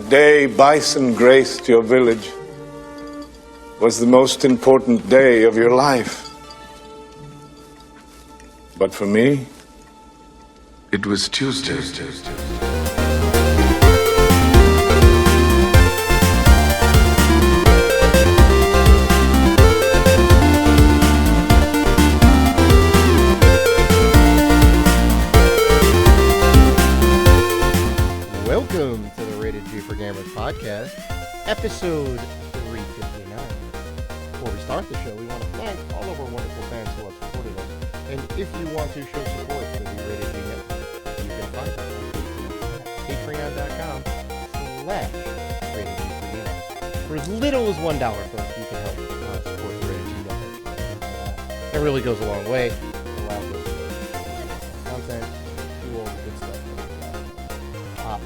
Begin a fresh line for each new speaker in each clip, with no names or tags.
The day bison graced your village was the most important day of your life. But for me, it was Tuesday.
Welcome to the Rated G for Gamers podcast, episode 359. Before we start the show, we want to thank all of our wonderful fans who have supported us. And if you want to show support for the Rated G Network, you can find us on patreon.com/RatedG4Gamers. For as little as $1, folks, you can help support the Rated G Network. That really goes a long way. It allows us to content, do all the good stuff.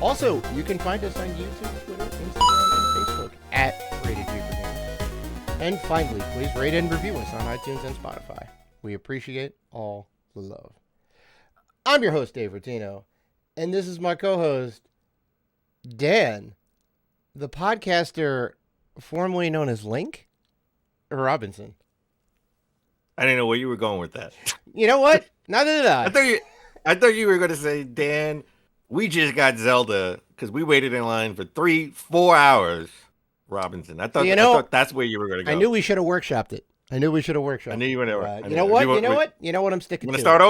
Also, you can find us on YouTube, Twitter, Instagram, and Facebook at Rated G for Gamers. And finally, please rate and review us on iTunes and Spotify. We appreciate all the love. I'm your host, Dave Rotino, and this is my co-host, Dan, the podcaster formerly known as Link Robinson.
I didn't know where you were going with that.
You know what? Neither did I.
I thought you were going to say, Dan, we just got Zelda because we waited in line for 4 hours. Robinson. I thought that's where you were going to go.
I knew we should have workshopped it. I knew you would have.
I knew you would have.
You know what? You know what I'm sticking to.
You want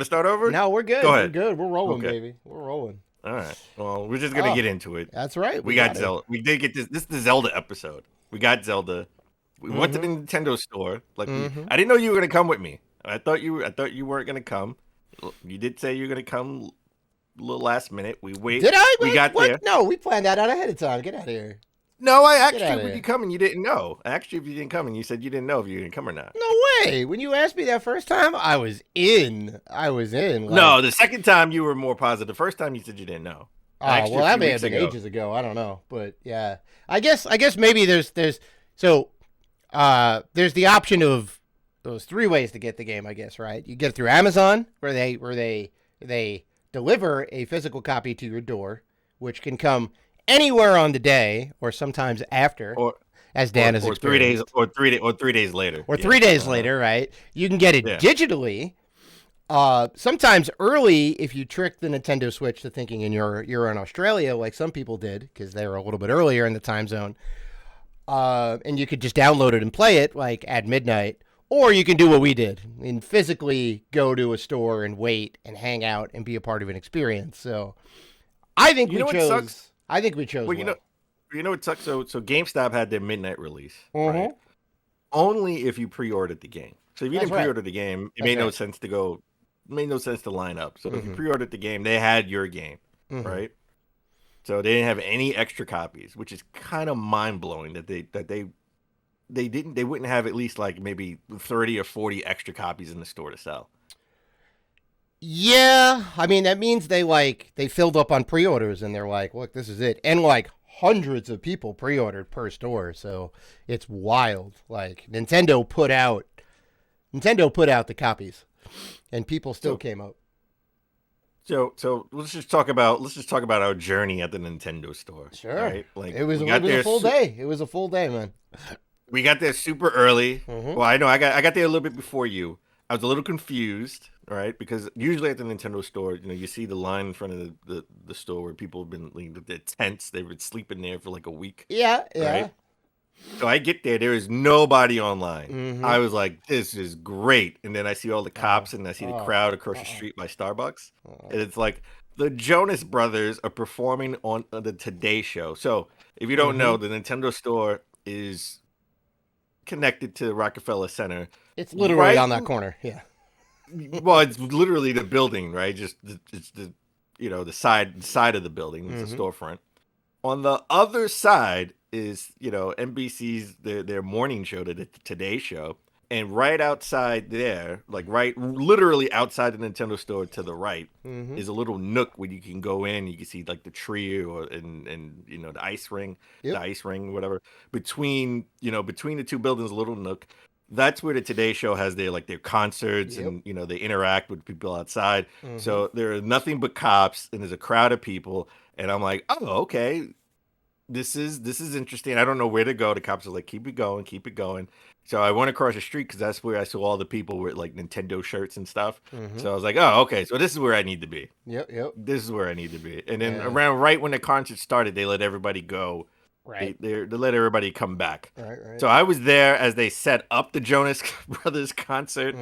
to start over?
No, we're good.
Go ahead.
We're good. We're rolling, baby. We're rolling.
All right. Well, we're just going to get into it.
That's right.
We got Zelda. We did get this. This is the Zelda episode. We got Zelda. We went to the Nintendo store. I didn't know you were going to come with me. I thought you weren't going to come. You did say you were going to come a little last minute. We wait.
Did I?
We got there.
No, we planned that out ahead of time. Get out of here.
No, I asked you would you come and you didn't know. I asked you if you didn't come and you said you didn't know if you didn't come or not.
No way. When you asked me that first time, I was in.
No, the second time you were more positive. The first time you said you didn't know.
Oh, well, that may have been ages ago. I don't know, but yeah, I guess maybe there's the option of those three ways to get the game. I guess, right? You get it through Amazon, where they deliver a physical copy to your door, which can come anywhere on the day, or sometimes after, as Dan has experienced.
3 days later,
or 3 days later, right? You can get it digitally. Sometimes early, if you trick the Nintendo Switch to thinking you're in Australia, like some people did, because they were a little bit earlier in the time zone, and you could just download it and play it like at midnight, or you can do what we did and physically go to a store and wait and hang out and be a part of an experience. So, I think we chose. I think we chose.
Well, you know what sucks. So GameStop had their midnight release, right? Only if you pre-ordered the game. So if you didn't pre-order the game, it made no sense to go. It made no sense to line up. So if you pre-ordered the game, they had your game, right? So they didn't have any extra copies, which is kind of mind blowing that they wouldn't have at least like maybe 30 or 40 extra copies in the store to sell.
Yeah, I mean that means they filled up on pre-orders and they're like, look, this is it, and like hundreds of people pre-ordered per store, so it's wild. Like Nintendo put out the copies, and people still came up.
So let's just talk about our journey at the Nintendo store.
Sure,
right? Like
it was a full day. It was a full day, man.
We got there super early. Well, I know I got there a little bit before you. I was a little confused, right? Because usually at the Nintendo store, you see the line in front of the store where people have been leaving their tents. They've been sleeping there for like a week.
Yeah.
Right? So I get there is nobody online. I was like, this is great. And then I see all the cops and I see the crowd across the street by Starbucks. And it's like the Jonas Brothers are performing on the Today Show. So if you don't know, the Nintendo store is connected to Rockefeller Center.
It's literally on that corner. Yeah.
Well, it's literally the building, right? It's the side of the building. It's a storefront. On the other side is NBC's their morning show, the Today Show, and right outside there, like literally outside the Nintendo store to the right, is a little nook where you can go in. You can see like the tree and the ice ring, whatever. Between the two buildings, a little nook. That's where the Today Show has their concerts and they interact with people outside. So there are nothing but cops and there's a crowd of people, and I'm like, oh, okay. this is interesting. I don't know where to go. The cops are like, keep it going, keep it going. So I went across the street because that's where I saw all the people with like Nintendo shirts and stuff. So I was like, oh, okay, so this is where I need to be.
Yep.
This is where I need to be. And then
Yeah.
around right when the concert started, they let everybody go.
Right.
They let everybody come back.
Right.
So I was there as they set up the Jonas Brothers concert.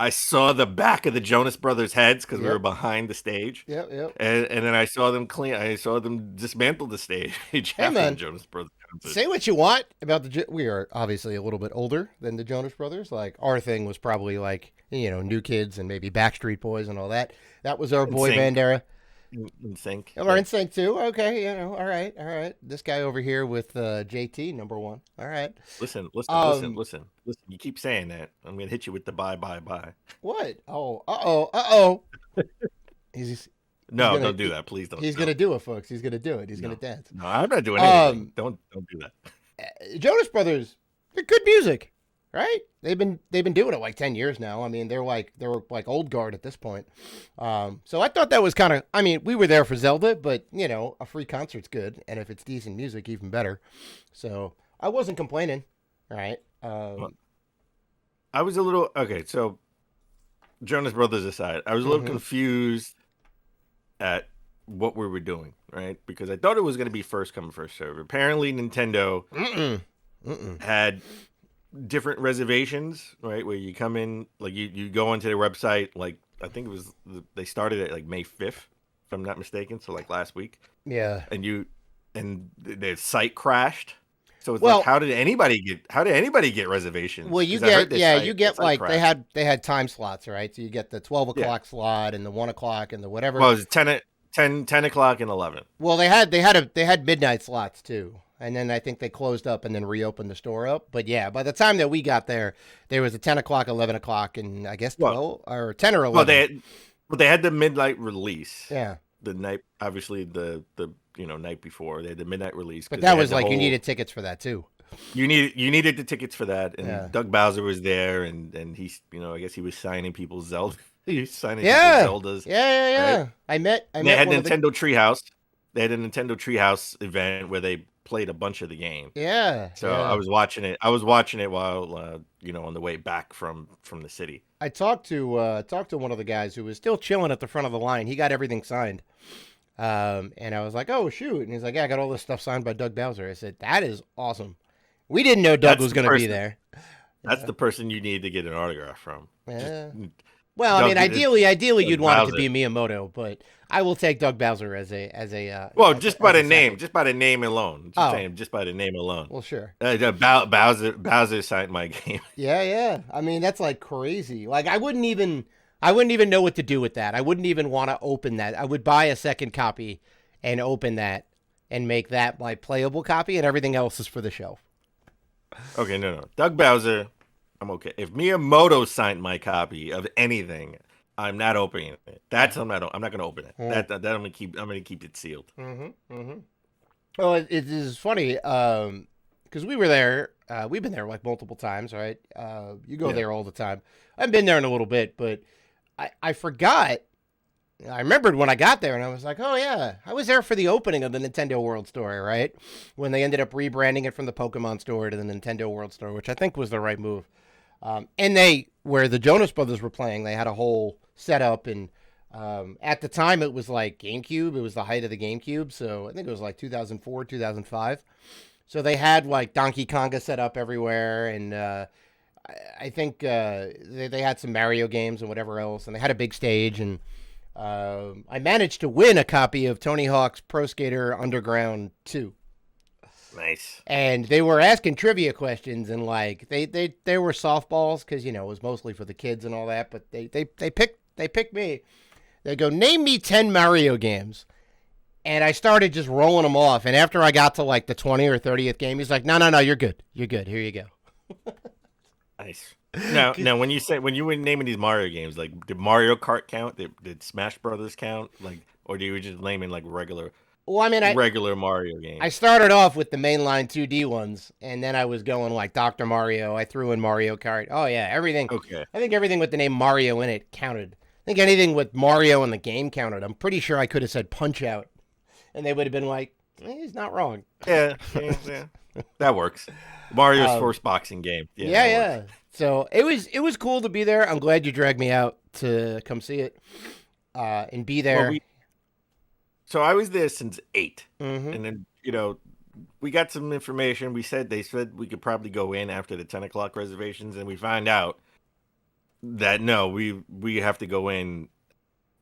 I saw the back of the Jonas Brothers heads because we were behind the stage.
Yep.
And then I saw them dismantle the stage after
man.
the Jonas Brothers concert.
Say what you want about we are obviously a little bit older than the Jonas Brothers. Like our thing was probably like, you know, New Kids and maybe Backstreet Boys and all that. That was our boy band era.
In sync.
Or in sync too. Okay, you know, all right. This guy over here with JT number 1. All right.
Listen. You keep saying that. I'm gonna hit you with the bye.
What? Oh.
Don't do that, please don't.
He's gonna do it, folks. He's gonna do it. He's gonna dance.
No, I'm not doing anything. Don't do that.
Jonas Brothers, they're good music, right? They've been doing it like 10 years now. I mean, they're like old guard at this point. So I thought that was kind of. I mean, we were there for Zelda, but you know, a free concert's good, and if it's decent music, even better. So I wasn't complaining, right?
I was a little okay. So Jonas Brothers aside, I was a little confused at what we were doing, right? Because I thought it was going to be first come first serve. Apparently, Nintendo had different reservations, right? Where you come in, like you go onto their website, like I think it was they started at like May 5th, if I'm not mistaken, so like last week.
Yeah.
And the site crashed. So it's like, how did anybody get reservations?
Well, you get like crashed. they had time slots, right? So you get the 12 o'clock slot and the 1 o'clock and the whatever.
Well, it was 10 o'clock and 11.
Well, they had midnight slots too. And then I think they closed up and then reopened the store up. But yeah, by the time that we got there, there was a 10 o'clock, 11 o'clock, and I guess 12 or 10 or 11.
Well, they had the midnight release.
Yeah.
The night, obviously the night before they had the midnight release.
But that was like you needed tickets for that too.
You needed the tickets for that, and Doug Bowser was there, and he's I guess he was signing people's Zelda. He was signing people's Zeldas.
Yeah.
Right?
I met.
They had Nintendo Treehouse. They had a Nintendo Treehouse event where they played a bunch of the game.
Yeah.
So I was watching it. I was watching it while on the way back from the city.
I talked to one of the guys who was still chilling at the front of the line. He got everything signed. And I was like, oh, shoot. And he's like, yeah, I got all this stuff signed by Doug Bowser. I said, that is awesome. We didn't know Doug was going to be there.
That's the person you need to get an autograph from.
Yeah. Well, I mean, ideally, you'd want it to be Miyamoto, but I will take Doug Bowser as a.
Well, just by the name alone. Just by the name alone.
Well, sure.
Bowser signed my game.
Yeah. I mean, that's like crazy. Like, I wouldn't even know what to do with that. I wouldn't even want to open that. I would buy a second copy and open that and make that my playable copy, and everything else is for the shelf.
Okay, no. Doug Bowser, I'm okay. If Miyamoto signed my copy of anything, I'm not opening it. I'm not going to open it. That I'm going to keep it sealed.
Well, it is funny because we were there. We've been there like multiple times, right? You go there all the time. I've been there in a little bit, but I forgot. I remembered when I got there, and I was like, oh, yeah. I was there for the opening of the Nintendo World Store, right? When they ended up rebranding it from the Pokemon Store to the Nintendo World Store, which I think was the right move. And where the Jonas Brothers were playing, they had a whole setup, and at the time, it was like GameCube. It was the height of the GameCube, so I think it was like 2004, 2005. So they had like Donkey Konga set up everywhere, and I think they had some Mario games and whatever else, and they had a big stage, and I managed to win a copy of Tony Hawk's Pro Skater Underground 2.
Nice.
And they were asking trivia questions, and like they were softballs because it was mostly for the kids and all that. But they picked me. They go, name me 10 Mario games, and I started just rolling them off. And after I got to like the 20th or 30th game, he's like, no, you're good. You're good. Here you go.
Nice. Now, when you were naming these Mario games, like, did Mario Kart count? Did Smash Brothers count? Like, or do you just naming like regular?
Well, I mean,
regular Mario games.
I started off with the mainline 2D ones, and then I was going like Dr. Mario. I threw in Mario Kart. Oh yeah, everything.
Okay.
I think everything with the name Mario in it counted. I think anything with Mario in the game counted. I'm pretty sure I could have said Punch Out, and they would have been like, He's not wrong.
Yeah. That works. Mario's first boxing game.
Yeah. So it was cool to be there. I'm glad you dragged me out to come see it and be there.
So I was there since 8,
Mm-hmm.
and then we got some information. They said we could probably go in after the 10 o'clock reservations, and we find out that no, we have to go in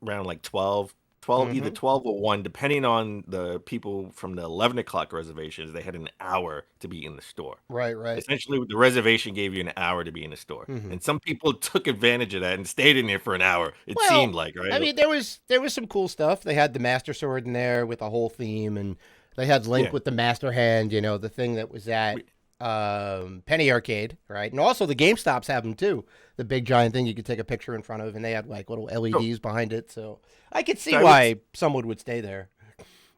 around like 12, either 12 or 1, depending on the people from the 11 o'clock reservations. They had an hour to be in the store.
Right.
Essentially, the reservation gave you an hour to be in the store, and some people took advantage of that and stayed in there for an hour. It seemed like, right?
I mean, there was some cool stuff. They had the Master Sword in there with a whole theme, and they had Link with the Master Hand. The thing that was at Penny Arcade, right? And also the GameStops have them too. The big giant thing you could take a picture in front of, and they had like little LEDs behind it. So I could see why someone would stay there.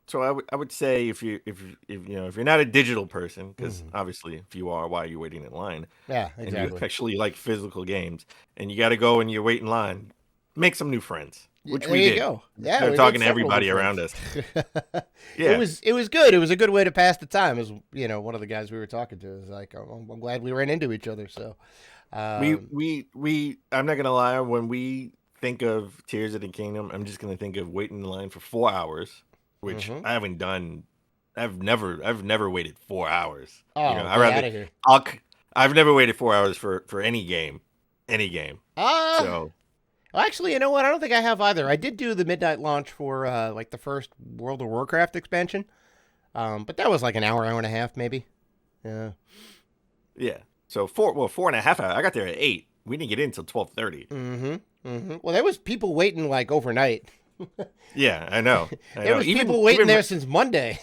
So I would say if you're not a digital person, because obviously if you are, why are you waiting in line?
Yeah, exactly.
And you actually like physical games, and you got to go and you wait in line, make some new friends, which we did.
Go. Yeah,
we're talking to everybody around us.
Yeah, it was good. It was a good way to pass the time. As one of the guys we were talking to was like, I'm glad we ran into each other. So
we I'm not gonna lie, when we think of Tears of the Kingdom, I'm just gonna think of waiting in line for 4 hours, which I haven't done. I've never waited 4 hours.
Oh, out of here.
I've never waited 4 hours for any game.
So actually, you know what? I don't think I have either. I did do the midnight launch for like the first World of Warcraft expansion, but that was like an hour and a half, maybe. Yeah.
Yeah. So 4.5 hours. I got there at 8. We didn't get in until 12:30.
Well, there was people waiting like overnight.
Yeah, I know.
There was people waiting there since Monday.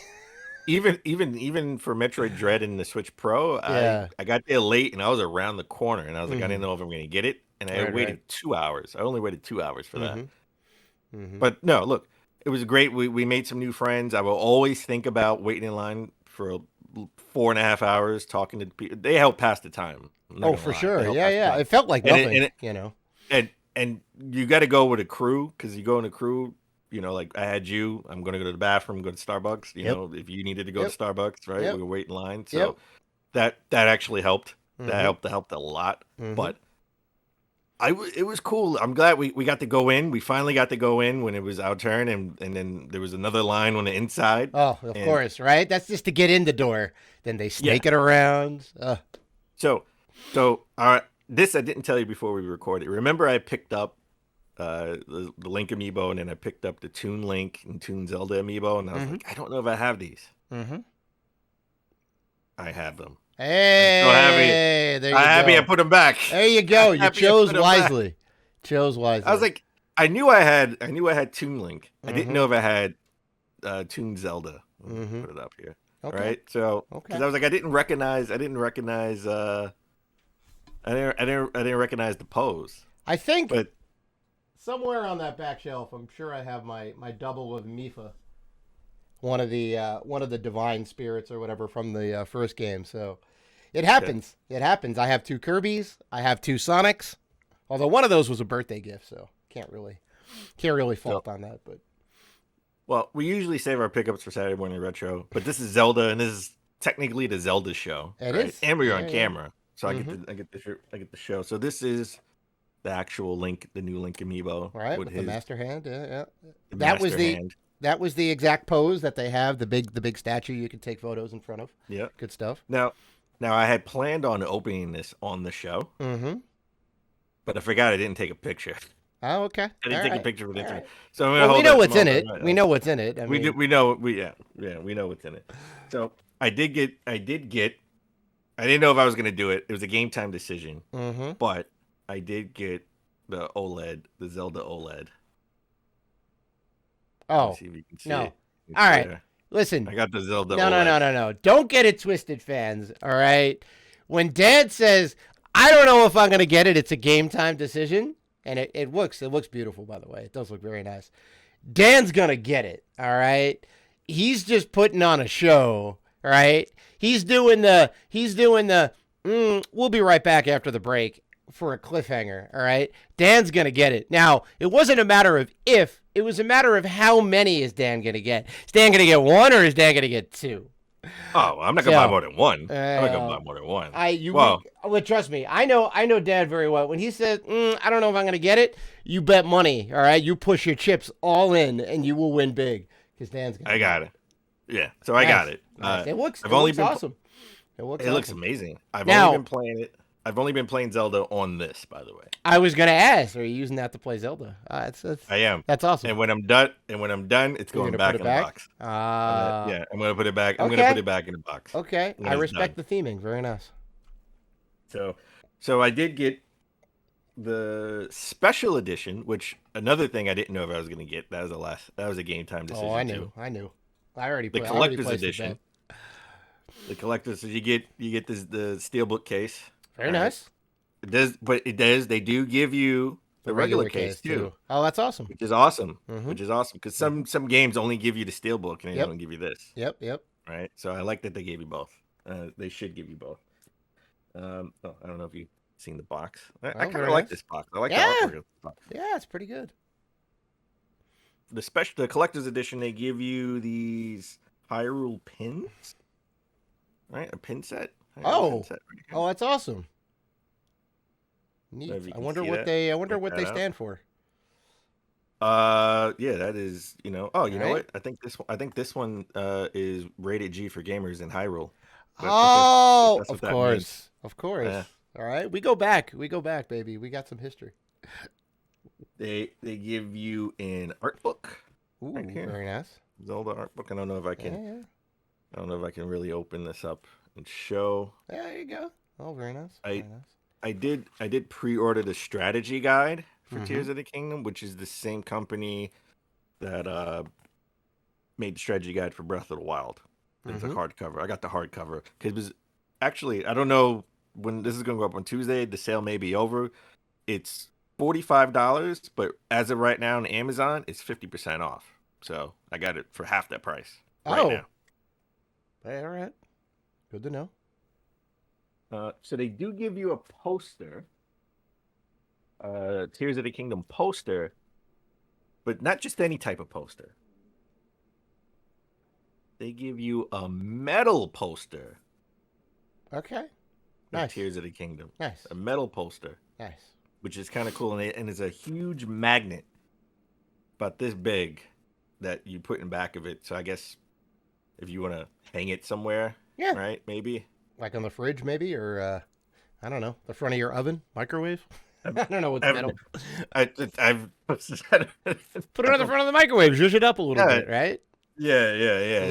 Even for Metroid Dread and the Switch Pro, I got there late and I was around the corner and I was like, I didn't know if I'm going to get it, and I waited 2 hours. I only waited 2 hours for that. But no, look, it was great. We made some new friends. I will always think about waiting in line for 4.5 hours talking to people. They help pass the time.
Oh, for sure. Yeah. It felt like nothing.
And you got to go with a crew, because you go in a crew. Like I had you. I'm going to go to the bathroom, go to Starbucks. If you needed to go to Starbucks, right? We were waiting in line. So that actually helped. That helped a lot. But it was cool. I'm glad we got to go in. We finally got to go in when it was our turn, and then there was another line on the inside.
Oh, of course, right? That's just to get in the door. Then they snake it around.
So this I didn't tell you before we recorded. Remember, I picked up the Link amiibo, and then I picked up the Toon Link and Toon Zelda amiibo, and I was like, I don't know if I have these. I have them.
Hey,
I'm so happy.
There you go.
Happy I put them back.
There you go. You chose wisely. I
was like, I knew I had Toon Link. I didn't know if I had Toon Zelda. Put it up here.
Okay.
Right. So because I was like, I didn't recognize. I didn't recognize the pose.
I think, but somewhere on that back shelf, I'm sure I have my double of Mifa. One of the divine spirits or whatever from the first game. So it happens. It happens. I have 2 Kirby's. I have 2 Sonics. Although one of those was a birthday gift, so can't really fault on that. But
well, we usually save our pickups for Saturday Morning Retro, but this is Zelda, and this is technically the Zelda show.
It is,
and we're on camera, so I get the show. So this is the actual Link, the new Link amiibo,
right? With the Master Hand. Yeah.
That
was the exact pose that they have, the big statue you can take photos in front of.
Yeah.
Good stuff.
Now I had planned on opening this on the show. But I forgot I didn't take a picture.
Oh, okay.
I didn't take a picture with it.
Right.
So I'm gonna hold
we know what's in it. We know what's in it.
We know what's in it. So I didn't know if I was gonna do it. It was a game time decision. But I did get the Zelda OLED.
Oh,
see if you can see
no.
it.
All right. Listen.
I got the Zelda
OLED. No. Don't get it twisted, fans. All right. When Dad says, I don't know if I'm going to get it, it's a game time decision. And it looks beautiful, by the way. It does look very nice. Dan's going to get it. All right. He's just putting on a show. All right. He's doing the, we'll be right back after the break for a cliffhanger. All right. Dan's going to get it. Now, it wasn't a matter of if It was a matter of how many is Dan gonna get. Is Dan gonna get one or is Dan gonna get two?
Oh, I'm not gonna buy
So,
more than one. I'm not gonna buy more than one. Well,
well, trust me. I know Dan very well. When he says, "I don't know if I'm gonna get it," you bet money. All right, you push your chips all in, and you will win big. Because Dan's gonna.
I got it. Yeah, so I got it.
Nice. It looks
awesome.
It looks awesome.
Amazing. I've only been playing it. I've only been playing Zelda on this, by the way.
I was gonna ask, are you using that to play Zelda?
I am.
That's awesome.
And when I'm done, it's going back in the box. Yeah, I'm gonna put it back. I'm gonna put it back in the box.
Okay, I respect the theming. Very nice.
So I did get the special edition, which another thing I didn't know if I was gonna get. That was a game time decision.
Oh, I knew.
Too.
I knew. I already
the
played.
collector's edition. The collector's, so you get the steelbook case.
Very nice.
It does. They do give you the regular case too.
Oh, that's awesome.
Which is awesome. Because some games only give you the steelbook and they don't give you this.
Yep.
Right. So I like that they gave you both. They should give you both. I don't know if you've seen the box. I kind of like this box. I like the artwork of the box.
Yeah, it's pretty good.
The collector's edition, they give you these Hyrule pins. Right, a pin set.
Oh, that's awesome. Neat. I wonder what they stand for.
Yeah, that is, Oh, you know what? I think this one is rated G for gamers in Hyrule.
Of course. Yeah. All right, we go back, baby. We got some history.
They give you an art book.
Ooh, right here. Very nice.
Zelda art book. I don't know if I can. Yeah. I don't know if I can really open this up and show.
Yeah, there you go. Oh, very nice.
I did pre-order the strategy guide for Tears of the Kingdom, which is the same company that made the strategy guide for Breath of the Wild. It's a hardcover. I got the hardcover because it was actually, I don't know when this is going to go up on Tuesday. The sale may be over. It's $45, but as of right now on Amazon, it's 50% off. So I got it for half that price right now.
Hey, all right. Good to know.
So they do give you a poster, Tears of the Kingdom poster, but not just any type of poster. They give you a metal poster.
Okay. Nice.
Tears of the Kingdom.
Nice.
A metal poster.
Nice.
Which is kind of cool, and it's a huge magnet, about this big, that you put in back of it. So I guess if you want to hang it somewhere, right? Maybe
like on the fridge, maybe, or I don't know, the front of your oven, microwave. I don't know what's metal.
I've
put it on the front of the microwave, zhuzh it up a little bit, right?
Yeah.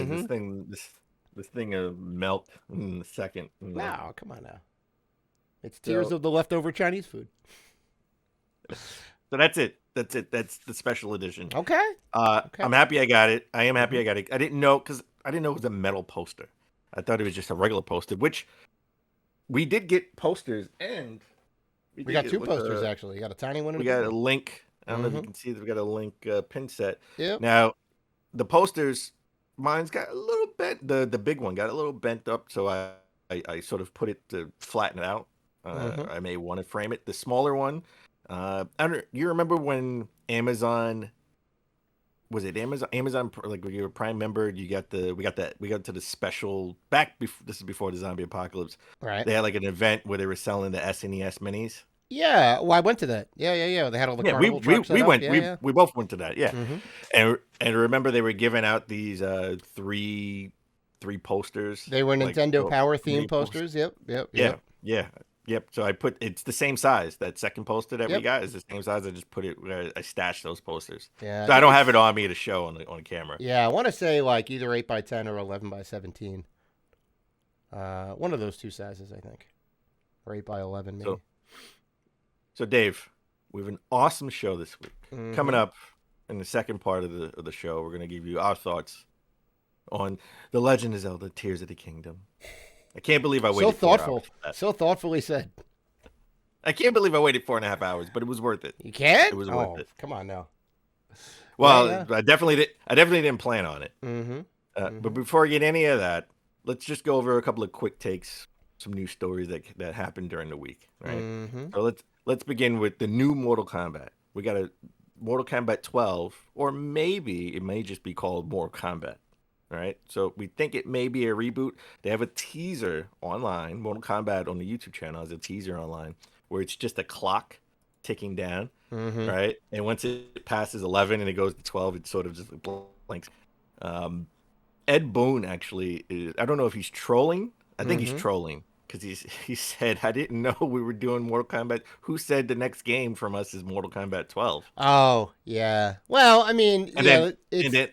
This thing will melt in a second.
No, come on now. It's Tears of the leftover Chinese food.
So that's it. That's the special edition.
Okay.
I'm happy I got it. I am happy I got it. I didn't know it was a metal poster. I thought it was just a regular poster, which we did get posters, and
we got two posters actually. You got a tiny one. And
we got a link. I don't know if you can see that we got a link pin set.
Yeah.
Now, the posters, mine's got a little bent. The big one got a little bent up, so I sort of put it to flatten it out. I may want to frame it. The smaller one. You remember when Amazon, was it Amazon like when you were a Prime member, we got to the special this is before the zombie apocalypse,
right?
They had like an event where they were selling the SNES minis.
Yeah, well, I went to that. Yeah. They had all the carnival trucks
we
set
went.
up.
We both went to that. Yeah, and remember they were giving out these three posters.
They were Nintendo Power themed posters. Yep.
Yeah. Yep. So it's the same size. That second poster that we got is the same size. I just put it where I stashed those posters.
Yeah.
So I don't have it on me to show on camera.
Yeah, I want to say like either 8x10 or 11x17. One of those two sizes, I think, or 8x11 maybe.
So Dave, we have an awesome show this week coming up. In the second part of the show, we're going to give you our thoughts on The Legend of Zelda: Tears of the Kingdom. I can't believe I waited.
So thoughtful. So thoughtfully said.
I can't believe I waited 4.5 hours, but it was worth it.
You can't?
It was worth it.
Come on now.
Well, I definitely didn't plan on it. But before we get any of that, let's just go over a couple of quick takes, some news stories that happened during the week. Right. So let's begin with the new Mortal Kombat. We got Mortal Kombat 12, or maybe it may just be called Mortal Kombat. All right. So we think it may be a reboot. They have a teaser online. Mortal Kombat on the YouTube channel has a teaser online where it's just a clock ticking down,
Mm-hmm.
right? And once it passes 11 and it goes to 12, it sort of just blanks. Um, Ed Boon actually is, I don't know if he's trolling. I think he's
Mm-hmm.
trolling because he said, I didn't know we were doing Mortal Kombat. Who said the next game from us is Mortal Kombat 12?
Oh, yeah. Well, I mean,
And then and
it's.
then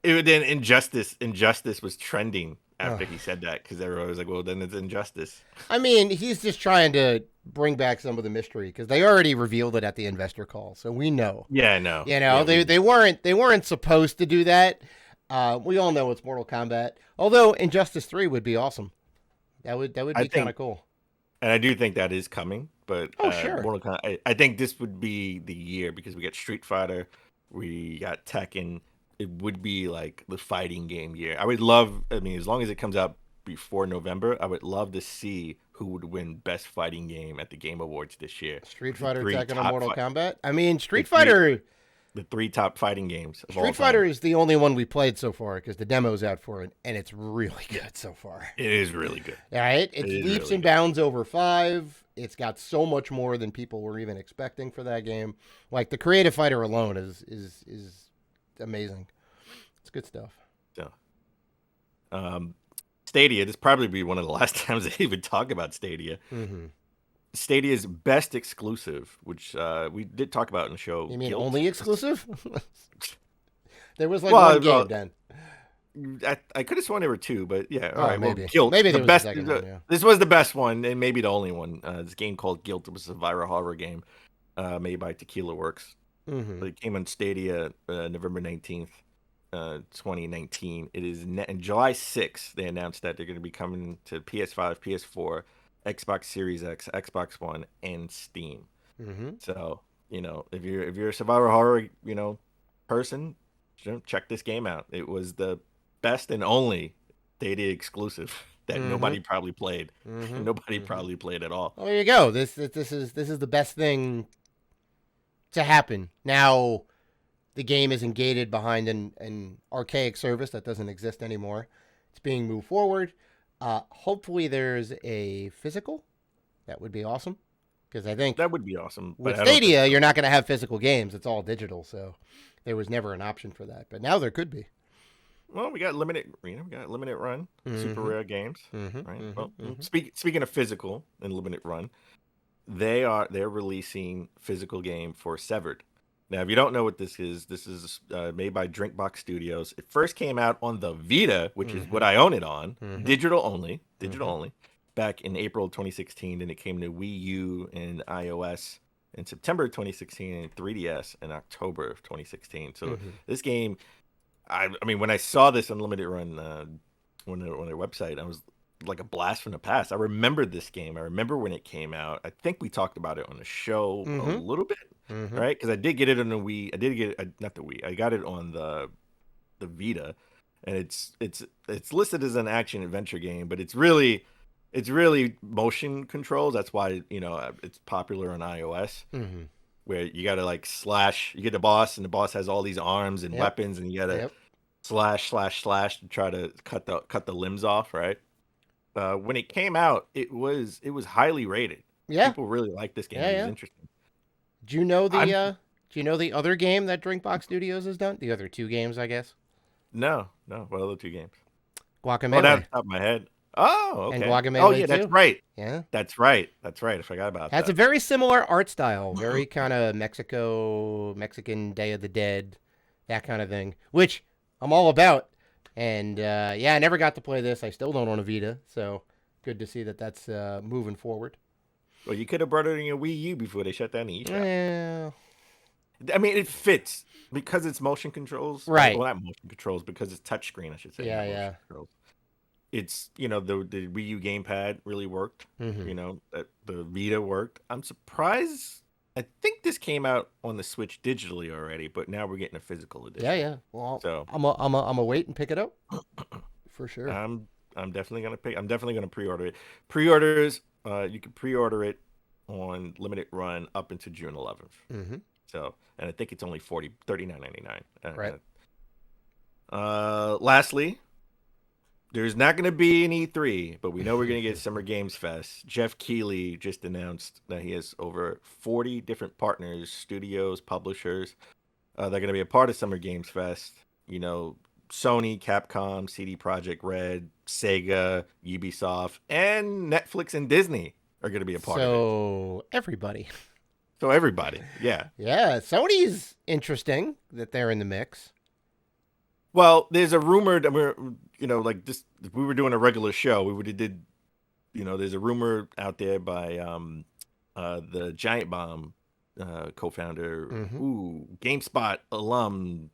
then Injustice was trending after he said that because everyone was like, well, then it's Injustice.
I mean, he's just trying to bring back some of the mystery because they already revealed it at the investor call, so we know.
Yeah, no.
You know,
Yeah,
they weren't supposed to do that. We all know it's Mortal Kombat. Although Injustice 3 would be awesome. That would be kind of cool.
and I do think that is coming, but
Sure.
Mortal Kombat, I think this would be the year because we got Street Fighter, we got Tekken. It would be like the fighting game year. I would love, I mean, as long as it comes out before November, I would love to see who would win best fighting game at the Game Awards this year.
Street
The
Fighter,
three
Tekken, or
top
Mortal
fi-
Kombat. I mean,
the three the three top fighting games of all
Street
time.
Fighter is the only one we played so far because the demo's out for it, and it's really good so far.
It is really good.
All right, it
is
leaps
really
and
good.
bounds over 5. It's got so much more than people were even expecting for that game. Like the creative fighter alone is amazing. It's good stuff.
So, Stadia. This probably be one of the last times I even talk about Stadia.
Mm-hmm.
Stadia's best exclusive, which we did talk about in the show.
You mean
Guilt.
only exclusive? There was like
Well,
one game
well,
then.
I could have sworn there were 2, but yeah,
Oh,
all right.
maybe.
Well, Guilt.
Maybe
the
there was a
best.
second one, yeah.
This was the best one, and maybe the only one. This game called Guilt. It was a viral horror game made by Tequila Works.
Mm-hmm.
It came on Stadia November 19th, 2019. It is in July 6th. They announced that they're going to be coming to PS5, PS4, Xbox Series X, Xbox One, and Steam.
Mm-hmm.
So if you're a survival horror person, check this game out. It was the best and only Stadia exclusive that nobody probably played.
Mm-hmm.
Nobody probably played at all.
Well, there you go. This is the best thing to happen. Now, the game isn't gated behind an archaic service that doesn't exist anymore. It's being moved forward. Hopefully, there's a physical. That would be awesome. Because I think
That would be awesome.
with
but I don't think-
Stadia, you're not going to have physical games. It's all digital, so there was never an option for that. But now there could be.
Well, we got limited run, super rare games,
Mhm,
right?
mhm,
Well,
mhm.
speaking of physical and limited run, they're releasing physical game for Severed. Now, if you don't know what this is made by Drinkbox Studios. It first came out on the Vita, which is what I own it on, digital only, back in April 2016. And it came to Wii U and iOS in September 2016 and 3DS in October of 2016. So this game, I mean, when I saw this unlimited run on their website, I was like a blast from the past. I remembered this game. I remember when it came out. I think we talked about it on the show a little bit, right? Because I did get it on the Wii. I did get it, not the Wii. I got it on the Vita, and it's listed as an action adventure game, but it's really motion controls. That's why it's popular on iOS.
Mm-hmm.
Where you gotta like slash, you get the boss, and the boss has all these arms and
Yep.
weapons, and you gotta slash to try to cut the limbs off, right? When it came out, it was highly rated.
Yeah.
People really liked this game.
Yeah,
It was
yeah.
interesting.
Do you know
I'm-
do you know the other game that Drinkbox Studios has done? The other 2 games, I guess.
No. What other 2 games?
Guacamelee.
Oh, that's top of my head. Oh, okay.
And Guacamelee
Oh, yeah, that's
too.
right.
Yeah.
That's right. I forgot about
Has
that.
a very similar art style, very kind of Mexican Day of the Dead, that kind of thing, which I'm all about. And I never got to play this. I still don't own a Vita, so good to see that that's moving forward.
Well, you could have brought it in your Wii U before they shut down the eShop.
Well,
I mean, it fits because it's motion controls.
Right.
Well, not motion controls, because it's touchscreen, I should say.
Yeah,
not motion
yeah.
controls. It's, the Wii U gamepad really worked.
Mhm.
The Vita worked. I'm surprised. I think this came out on the Switch digitally already, but now we're getting a physical edition.
yeah. Well,
So
I'm a wait and pick it up for sure.
I'm definitely gonna pick. I'm definitely gonna pre-order it. Pre-orders, you can pre-order it on limited run up into June 11th.
Mm-hmm.
So, and I think it's only $39.99.
Right.
Lastly, there's not going to be an E3, but we know we're going to get Summer Games Fest. Jeff Keighley just announced that he has over 40 different partners, studios, publishers. They're going to be a part of Summer Games Fest. You know, Sony, Capcom, CD Projekt Red, Sega, Ubisoft, and Netflix and Disney are going to be a part of it.
So everybody.
So everybody, yeah.
Yeah, Sony's interesting that they're in the mix.
Well, there's a rumor that we're, you know, like this. If we were doing a regular show, we would have did, you know, there's a rumor out there by the Giant Bomb co-founder, GameSpot alum.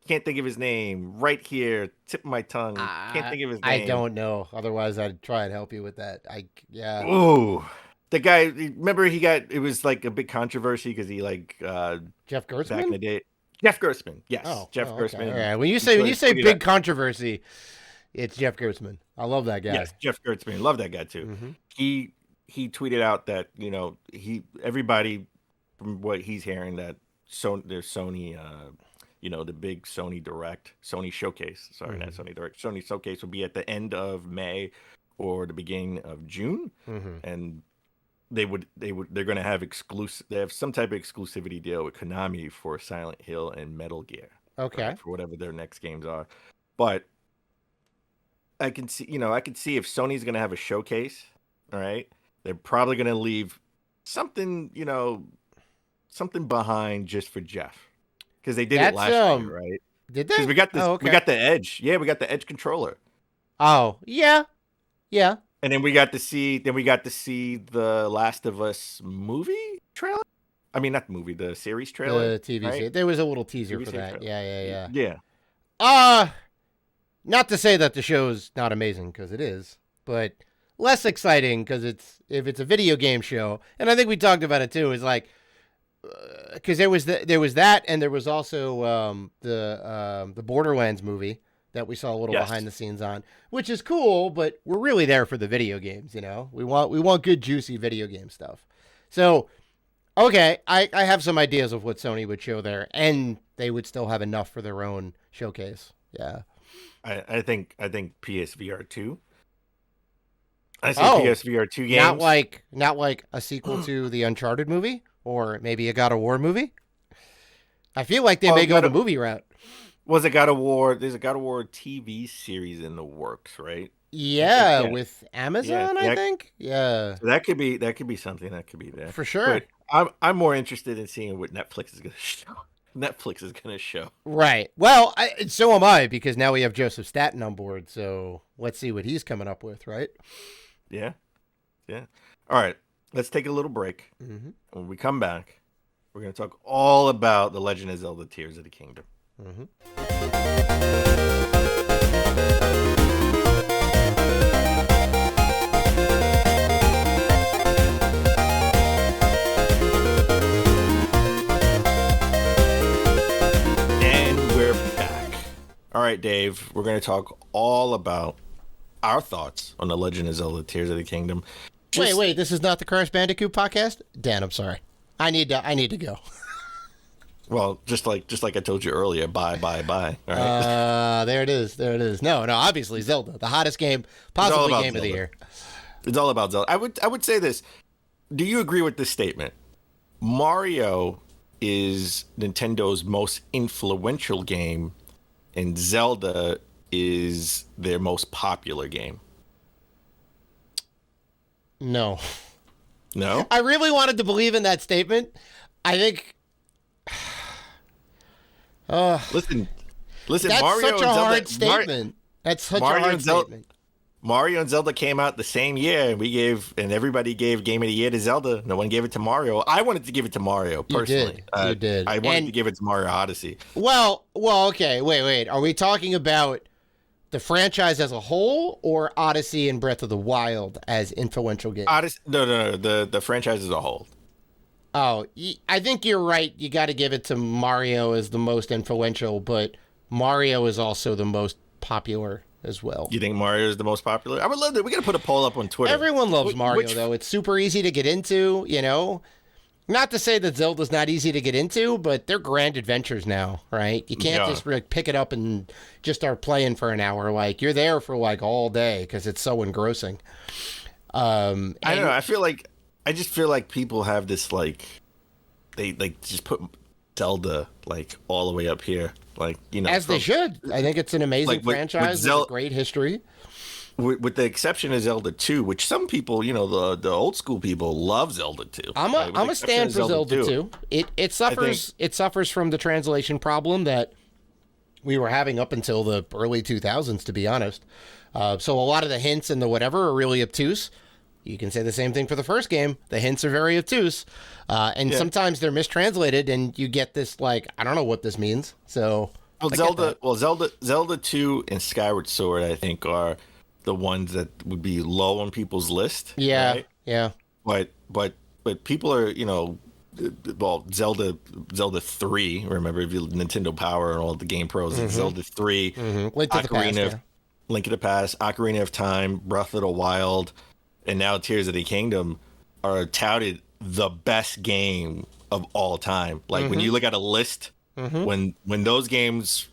Can't think of his name. Right here, tip of my tongue. Can't think of his name.
I don't know. Otherwise, I'd try and help you with that.
Ooh, the guy. Remember, it was like a big controversy because he
Jeff Gerstmann
back in the day. Jeff Gerstmann, yes. Jeff
okay.
Gerstmann.
All right. When you say big controversy, it's Jeff Gerstmann. I love that guy.
Yes, Jeff Gerstmann. Love that guy too.
Mm-hmm.
He tweeted out that, you know, everybody from what he's hearing that there's Sony, you know, the big Sony Showcase. Sorry, not Sony Direct. Sony Showcase will be at the end of May or the beginning of June, and they're going to have they have some type of exclusivity deal with Konami for Silent Hill and Metal Gear.
Okay.
Right, for whatever their next games are. But I can see if Sony's going to have a showcase, all right, they're probably going to leave something behind just for Jeff. Because they did it last year, right?
Did they?
Because we got this,
okay.
we got the Edge. Yeah, we got the Edge controller.
Oh, yeah. Yeah.
And then we got to see the Last of Us movie trailer. I mean, not the movie, the series trailer.
The TV
right?
series. There was a little teaser
TV
for that.
Trailer.
Yeah.
Yeah.
Not to say that the show's not amazing, because it is, but less exciting because if it's a video game show, and I think we talked about it too, is like, because there was that, and there was also the Borderlands movie that we saw a little behind the scenes on, which is cool, but we're really there for the video games, you know. We want good juicy video game stuff. So, okay, I have some ideas of what Sony would show there, and they would still have enough for their own showcase. Yeah.
I think PSVR 2. I say PSVR 2 games.
Not like a sequel to the Uncharted movie, or maybe a God of War movie. I feel like they may go the movie route.
Was it God of War? There's a God of War TV series in the works, right?
Yeah, with Amazon, I think. Yeah,
so that could be something that could be there
for sure.
But I'm more interested in seeing what Netflix is going to show.
Right. Well, so am I, because now we have Joseph Staten on board. So let's see what he's coming up with, right?
Yeah. All right. Let's take a little break.
Mm-hmm.
When we come back, we're going to talk all about The Legend of Zelda: Tears of the Kingdom.
Mm-hmm.
And we're back. All right, Dave, we're going to talk all about our thoughts on The Legend of Zelda: Tears of the Kingdom.
Wait, this is not the Crash Bandicoot podcast? Dan, I'm sorry. I need to go.
Well, just like I told you earlier, bye. All
right. There it is. No, obviously Zelda, the hottest game, possibly game
Zelda.
Of the year.
It's all about Zelda. I would say this. Do you agree with this statement? Mario is Nintendo's most influential game, and Zelda is their most popular game.
No.
I
really wanted to believe in that statement. I think.
Listen.
That's
Mario
such a hard statement. That's such a hard statement.
Mario and Zelda came out the same year, and everybody gave Game of the Year to Zelda. No one gave it to Mario. I wanted to give it to Mario personally.
You did.
I wanted to give it to Mario Odyssey.
Well, okay. Wait. Are we talking about the franchise as a whole, or Odyssey and Breath of the Wild as influential games?
Odyssey, no. The franchise as a whole.
Oh, I think you're right. You got to give it to Mario as the most influential, but Mario is also the most popular as well.
You think Mario is the most popular? I would love that. We got to put a poll up on Twitter.
Everyone loves Mario, though. It's super easy to get into, you know. Not to say that Zelda's not easy to get into, but they're grand adventures now, right? You can't just like pick it up and just start playing for an hour. Like you're there for like all day because it's so engrossing. I
don't know. I just feel like people have this like they like just put Zelda like all the way up here, like
as they should. I think it's an amazing franchise with a great history.
With the exception of Zelda 2, which some people, the old school people love Zelda 2.
I'm a stand for Zelda 2. It suffers from the translation problem that we were having up until the early 2000s, to be honest. So a lot of the hints and the whatever are really obtuse. You can say the same thing for the first game. The hints are very obtuse. Sometimes they're mistranslated and you get this like, I don't know what this means. So
Zelda 2 and Skyward Sword, I think, are the ones that would be low on people's list.
Yeah,
right?
yeah.
But people are, Zelda 3, remember, if you Nintendo Power and all the Game Pros, Zelda 3,
Link to the Past,
Ocarina of Time, Breath of the Wild, and now Tears of the Kingdom are touted the best game of all time. Like when you look at a list, when those games,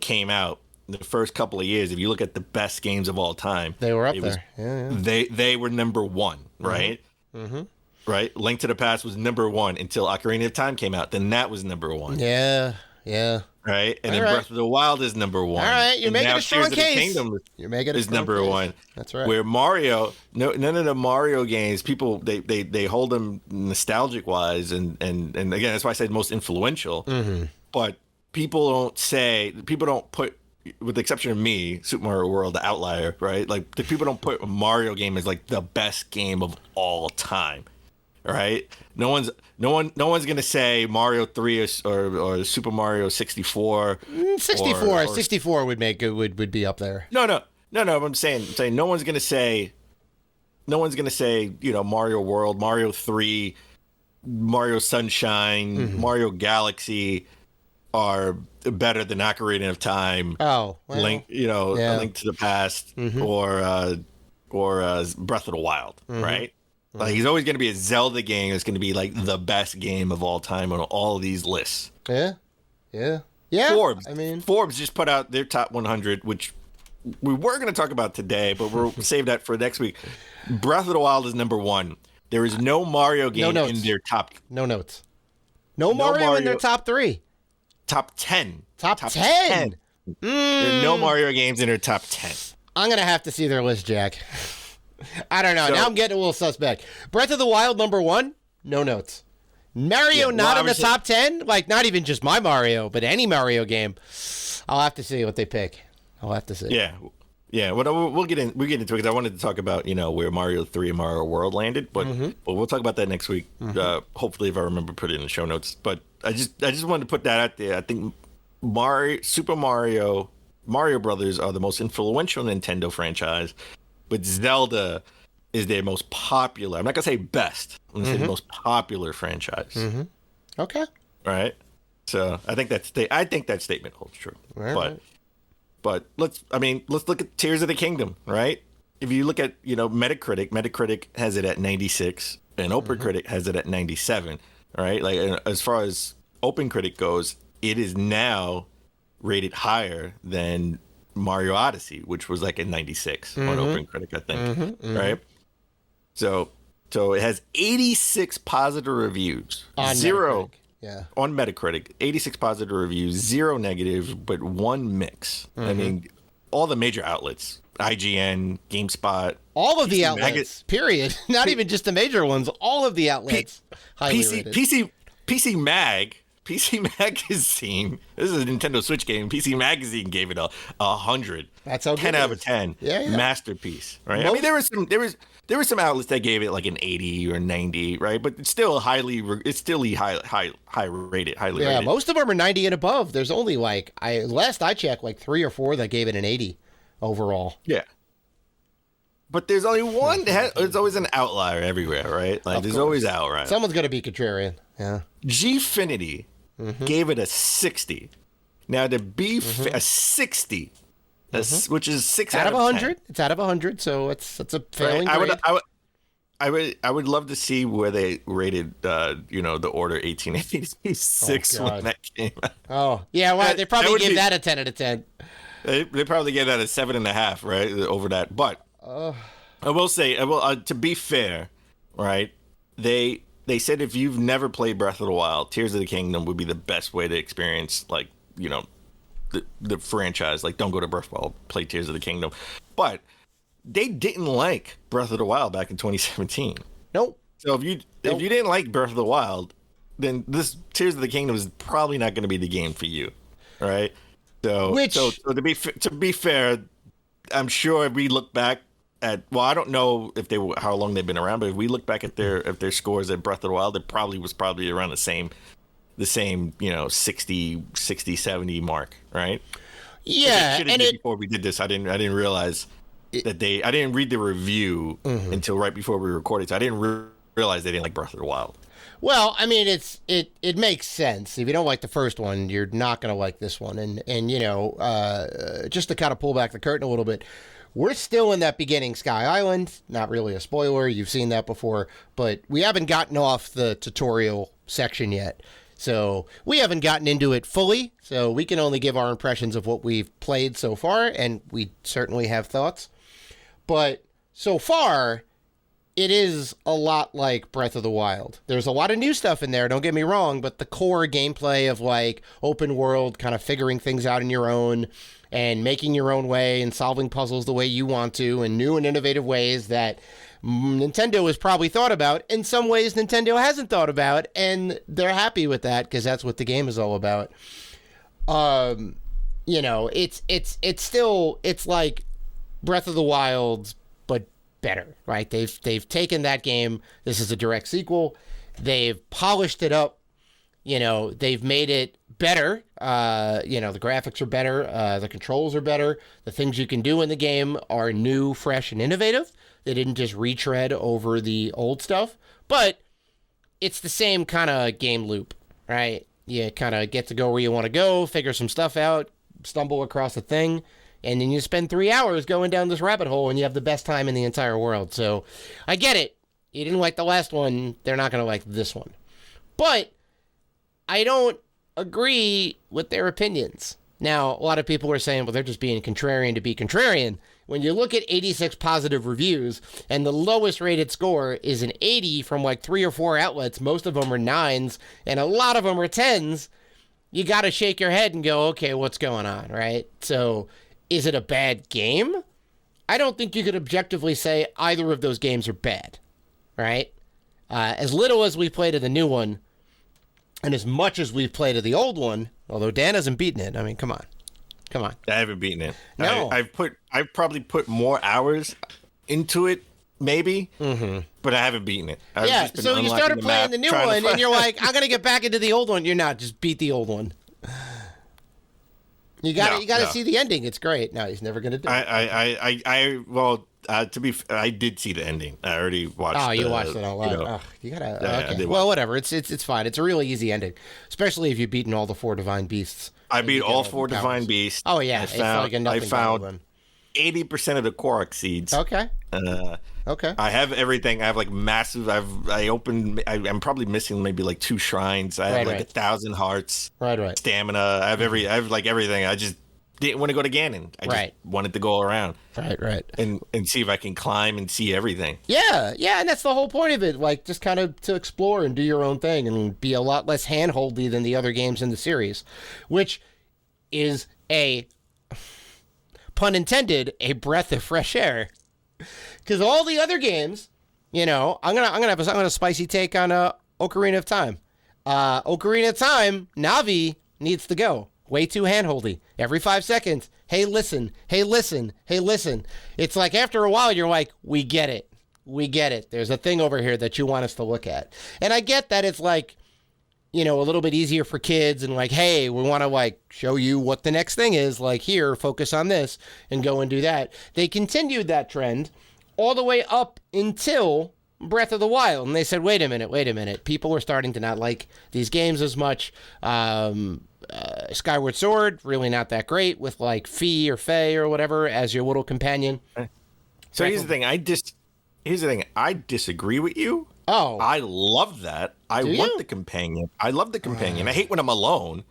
came out, the first couple of years, if you look at the best games of all time,
they were up there. Yeah.
They were number one, right? Right. Link to the Past was number one until Ocarina of Time came out. Then that was number one.
Yeah.
Right. And then Breath of the Wild is number one.
All right, you're making a strong case.
You're making is number one.
That's right.
Where Mario, none of the Mario games, people they hold them nostalgic wise, and again, that's why I said most influential. But people don't put, with the exception of me, Super Mario World, the outlier, right? Like the people don't put a Mario game as like the best game of all time, right? No one's gonna say Mario 3 or Super Mario 64.
64 would make it would be up there.
No. I'm saying no one's gonna say Mario World, Mario 3, Mario Sunshine, Mario Galaxy are better than Ocarina of Time.
Oh, well,
Link to the Past, or Breath of the Wild, right? Like he's always going to be a Zelda game that's going to be like the best game of all time on all of these lists.
Yeah.
Forbes just put out their top 100, which we were going to talk about today, but we'll save that for next week. Breath of the Wild is number one. There is no Mario game in their top.
No notes. No Mario in their top 3.
Top 10.
Top 10.
There are no Mario games in their top 10.
I'm going to have to see their list, Jack. I don't know. Now I'm getting a little suspect. Breath of the Wild, number 1, no notes. Mario not in the top 10? Like, not even just my Mario, but any Mario game. I'll have to see what they pick. I'll have to see.
Yeah. We'll get into it because I wanted to talk about, where Mario 3 and Mario World landed, but we'll talk about that next week. Hopefully, if I remember, put it in the show notes. But I just wanted to put that out there. I think Super Mario Brothers are the most influential Nintendo franchise, but Zelda is their most popular. I'm not gonna say best. I'm gonna say the most popular franchise.
Okay.
Right. So I think that statement holds true. But let's look at Tears of the Kingdom, right? If you look at, Metacritic has it at 96 and OpenCritic has it at 97, right? Like as far as OpenCritic goes, it is now rated higher than Mario Odyssey, which was like a 96 on OpenCritic, I think, right? So it has 86 positive reviews,
on
zero.
Metacritic. Yeah.
On Metacritic, 86 positive reviews, 0 negative, but 1 mix. I mean, all the major outlets, IGN, GameSpot.
All of the outlets, period. Not even just the major ones. All of the outlets.
PC Magazine, this is a Nintendo Switch game. PC Magazine gave it a 100.
That's how
10 out of 10.
Yeah.
Masterpiece, right? I mean, there were some outlets that gave it like an 80 or 90, right? But it's still high rated.
Yeah, most of them are 90 and above. There's only last I checked, 3 or 4 that gave it an 80 overall.
Yeah. But there's only one. There's always an outlier everywhere, right? Like there's always an outlier.
Someone's going to be contrarian. Yeah.
Gfinity gave it a 60. Now to be a 60, which is 6 out of
100.
10.
It's out of 100, so it's a failing grade.
I would love to see where they rated the Order 1886 when that came out.
Oh yeah, well they probably gave that a 10 out of 10.
They probably gave that a 7.5, right, over that. But I will say, to be fair, right? They said if you've never played Breath of the Wild, Tears of the Kingdom would be the best way to experience, like, the franchise. Like, don't go to Breath of the Wild, play Tears of the Kingdom. But they didn't like Breath of the Wild back in 2017.
Nope.
So if you didn't like Breath of the Wild, then this Tears of the Kingdom is probably not going to be the game for you, right? So to be fair, I'm sure if we look back at, well, I don't know how long they've been around, but if we look back at their scores at Breath of the Wild, it was probably around the same 60 70 mark, right?
Yeah,
and before we did this, I didn't realize that I didn't read the review until right before we recorded, so I didn't realize they didn't like Breath of the Wild.
Well, I mean, it makes sense. If you don't like the first one, you're not going to like this one. And just to kind of pull back the curtain a little bit, we're still in that beginning Sky Island. Not really a spoiler. You've seen that before. But we haven't gotten off the tutorial section yet. So we haven't gotten into it fully. So we can only give our impressions of what we've played so far. And we certainly have thoughts. But so far, it is a lot like Breath of the Wild. There's a lot of new stuff in there, don't get me wrong, but the core gameplay of like open world, kind of figuring things out on your own and making your own way and solving puzzles the way you want to in new and innovative ways that Nintendo has probably thought about. In some ways, Nintendo hasn't thought about, and they're happy with that because that's what the game is all about. It's like Breath of the Wild, but better, right? They've taken that game. This is a direct sequel. They've polished it up. They've made it better. The graphics are better. The controls are better. The things you can do in the game are new, fresh, and innovative. They didn't just retread over the old stuff, but it's the same kind of game loop, right? You kind of get to go where you want to go, figure some stuff out, stumble across a thing, and then you spend 3 hours going down this rabbit hole, and you have the best time in the entire world. So I get it. You didn't like the last one. They're not going to like this one. But I don't agree with their opinions. Now, a lot of people are saying, well, they're just being contrarian to be contrarian. When you look at 86 positive reviews, and the lowest rated score is an 80 from like 3 or 4 outlets, most of them are 9s, and a lot of them are 10s, you got to shake your head and go, okay, what's going on, right? So is it a bad game? I don't think you could objectively say either of those games are bad, right? As little as we played of the new one, and as much as we've played of the old one, although Dan hasn't beaten it. I mean, come on.
I haven't beaten it.
No.
I've probably put more hours into it, maybe, but I haven't beaten it.
So you started playing the new one, and you're like, I'm gonna get back into the old one. You're not. Just beat the old one. You got to see the ending. It's great. No, he's never gonna do it.
I did see the ending. I already watched.
Oh, you watched it all live. You gotta. Okay. Well, whatever. It's fine. It's a really easy ending, especially if you've beaten all the 4 divine beasts.
I beat all 4 divine beasts.
Oh yeah,
I found 80% of the Korok seeds.
Okay.
Okay. I have everything. I have like massive. I'm probably missing maybe like 2 shrines. I have 1,000 hearts.
Right.
Stamina. I have everything. I just didn't want to go to Ganon. I just wanted to go around.
Right.
And see if I can climb and see everything.
Yeah, and that's the whole point of it. Like, just kind of to explore and do your own thing and be a lot less handholdy than the other games in the series, which is a, pun intended, a breath of fresh air. Because all the other games, I'm gonna have a spicy take on Ocarina of Time. Ocarina of Time, Navi needs to go. Way too handholdy. Every 5 seconds, hey, listen. It's like after a while, you're like, we get it. There's a thing over here that you want us to look at. And I get that it's like, a little bit easier for kids and like, hey, we want to like show you what the next thing is. Like, here, focus on this and go and do that. They continued that trend all the way up until Breath of the Wild. And they said, wait a minute. People are starting to not like these games as much. Skyward Sword, really not that great with like Fee or Faye or whatever as your little companion.
So here's the thing. Here's the thing. I disagree with you.
Oh,
I love that. I
Do
want
you?
the companion. I love the companion. I hate when I'm alone.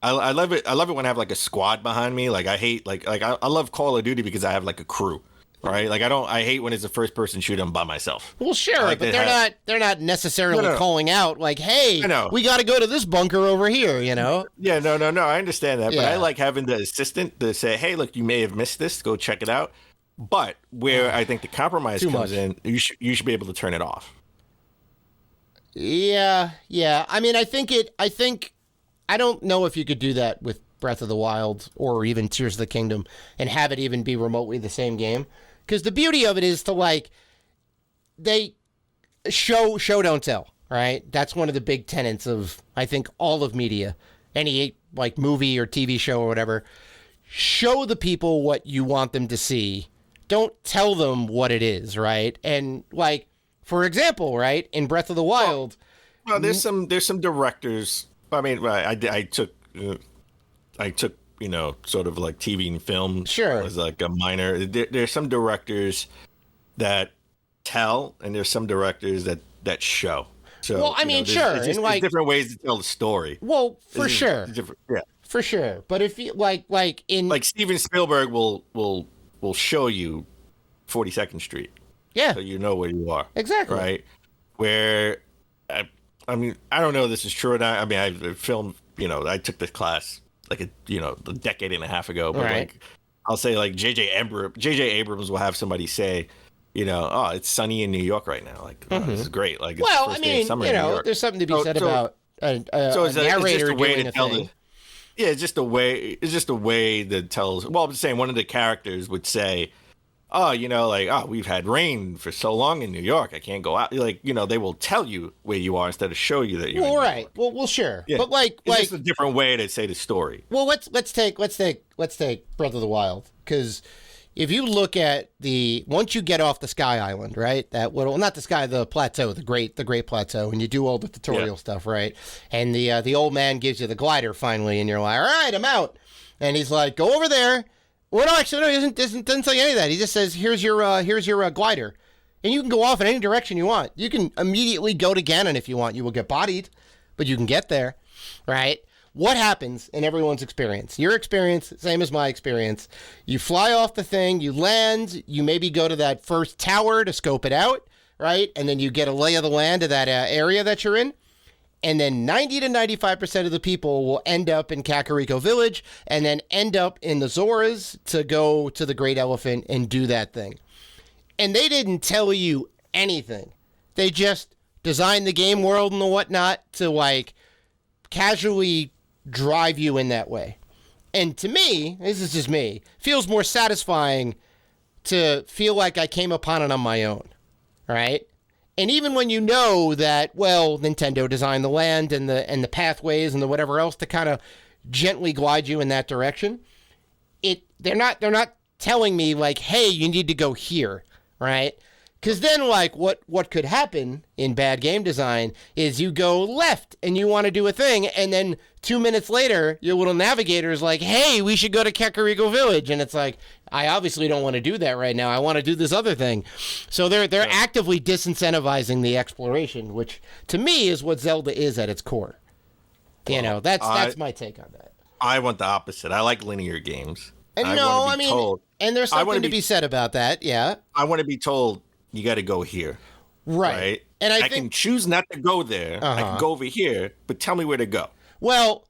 I love it. I love it when I have like a squad behind me. Like I hate I love Call of Duty because I have like a crew, right? Like I hate when it's a first person shooter I'm by myself.
well, sure,
like
but
to
they're not necessarily
No.
calling out like, "Hey,
I know.
we got to go to this bunker over here," you know?
Yeah, no. I understand that, but
Yeah.
I like having the assistant to say, "Hey, look, you may have missed this. Go check it out." But where I think the compromise
Too
comes
much.
in, you should be able to turn it off.
Yeah. I mean, I think I don't know if you could do that with Breath of the Wild or even Tears of the Kingdom and have it even be remotely the same game. Because the beauty of it is to like, they show don't tell, right? That's one of the big tenets of, I think, all of media. Any like movie or TV show or whatever. Show the people what you want them to see. Don't tell them what it is, right? And like, for example, right, in Breath of the Wild,
Well, there's some directors. I mean, I took sort of like TV and film.
Sure.
As like a minor. There's some directors that tell, and there's some directors that show. So,
Well, I mean,
there's-
sure,
it's just,
and, like-
there's different ways to tell the story.
well, for
It's
sure,
different, yeah.
for sure. But if you like in
Like Steven Spielberg will show you 42nd Street,
yeah,
so you know where you are.
exactly.
Right. Where, I mean, I don't know if this is true or not. I mean, I filmed, I took this class like a decade and a half ago, but
Right.
like, I'll say like J.J. Abrams will have somebody say, oh, it's sunny in New York right now. Like, oh, this is great. Like, it's
Well,
the
I
first day of
mean,
summer in New York.
there's something to be said
So-
about a
So it's
narrator
just a way
doing
to
a
tell
thing.
yeah, it's just a way. It's just a way that tells. Well, I'm just saying one of the characters would say, "Oh, we've had rain for so long in New York, I can't go out." Like, they will tell you where you are instead of show you that you're.
Well,
in New
right.
York.
Well, sure.
Yeah.
But like,
It's just a different way to say the story.
well, let's take Breath of the Wild, because if you look at once you get off the Sky Island, right? That little, not the sky, the plateau, the great plateau, and you do all the tutorial stuff, right? And the old man gives you the glider finally, and you're like, all right, I'm out. And he's like, go over there. Well, no, actually, no, he doesn't say any of that. He just says, here's your glider, and you can go off in any direction you want. You can immediately go to Ganon if you want. You will get bodied, but you can get there, right? What happens in everyone's experience? Your experience, same as my experience. You fly off the thing, you land, you maybe go to that first tower to scope it out, right? And then you get a lay of the land of that area that you're in. And then 90 to 95% of the people will end up in Kakariko Village and then end up in the Zoras to go to the Great Elephant and do that thing. And they didn't tell you anything. They just designed the game world and the whatnot to like casually drive you in that way. And to me, this is just me, feels more satisfying to feel like I came upon it on my own, right? And even when you know that, well, Nintendo designed the land and the pathways and the whatever else to kind of gently glide you in that direction, they're not telling me like, hey, you need to go here, right? Because then, like, what could happen in bad game design is you go left and you want to do a thing, and then 2 minutes later, your little navigator is like, hey, we should go to Kakariko Village. And it's like, I obviously don't want to do that right now. I want to do this other thing. So they're actively disincentivizing the exploration, which to me is what Zelda is at its core. That's my take on that.
I want the opposite. I like linear games.
And and there's something to be said about that, yeah.
I want to be told, you got to go here.
Right. And I
can
think,
choose not to go there. I can go over here, but tell me where to go.
well,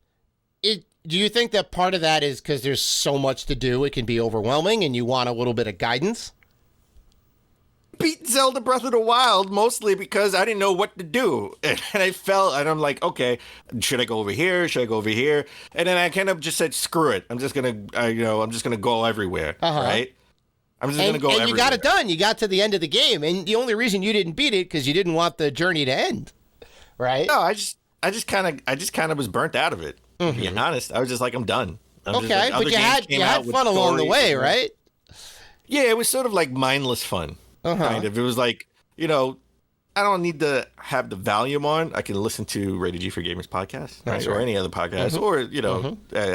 do you think that part of that is because there's so much to do, it can be overwhelming and you want a little bit of guidance?
Beat Zelda Breath of the Wild mostly because I didn't know what to do. And I'm like, okay, should I go over here? Should I go over here? And then I kind of just said, screw it. I'm just going to go everywhere. Right? I'm just going to go everywhere.
And you got it done. You got to the end of the game. And the only reason you didn't beat it because you didn't want the journey to end. Right?
No, I just kind of was burnt out of it. To be honest, I was just like, I'm done.
Okay, but you had fun along the way, right?
Yeah, it was sort of like mindless fun. Kind of. It was like, I don't need to have the volume on. I can listen to Rated G for Gamers podcast, right? Or any other podcast, or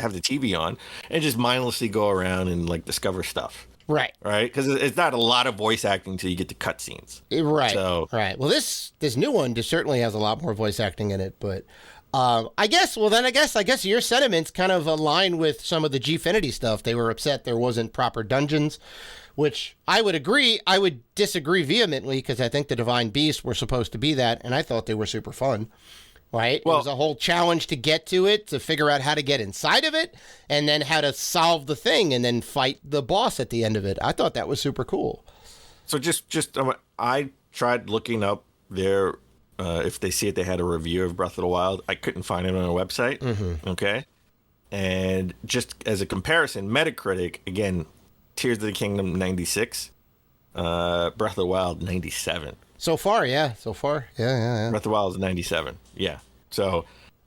have the TV on and just mindlessly go around and like discover stuff.
Right.
Right? Because it's not a lot of voice acting until you get to cutscenes.
Right.
So,
right. Well, this new one just certainly has a lot more voice acting in it, but I guess your sentiments kind of align with some of the Gfinity stuff. They were upset there wasn't proper dungeons, which I would agree. I would disagree vehemently because I think the Divine Beasts were supposed to be that, and I thought they were super fun. Right? Well, it was a whole challenge to get to it, to figure out how to get inside of it, and then how to solve the thing, and then fight the boss at the end of it. I thought that was super cool.
So I tried looking up their, if they see it, they had a review of Breath of the Wild. I couldn't find it on a website. Mm-hmm. Okay. And just as a comparison, Metacritic, again, Tears of the Kingdom 96, Breath of the Wild 97.
So far, yeah. Yeah.
Breath of the Wild is 97. Yeah. So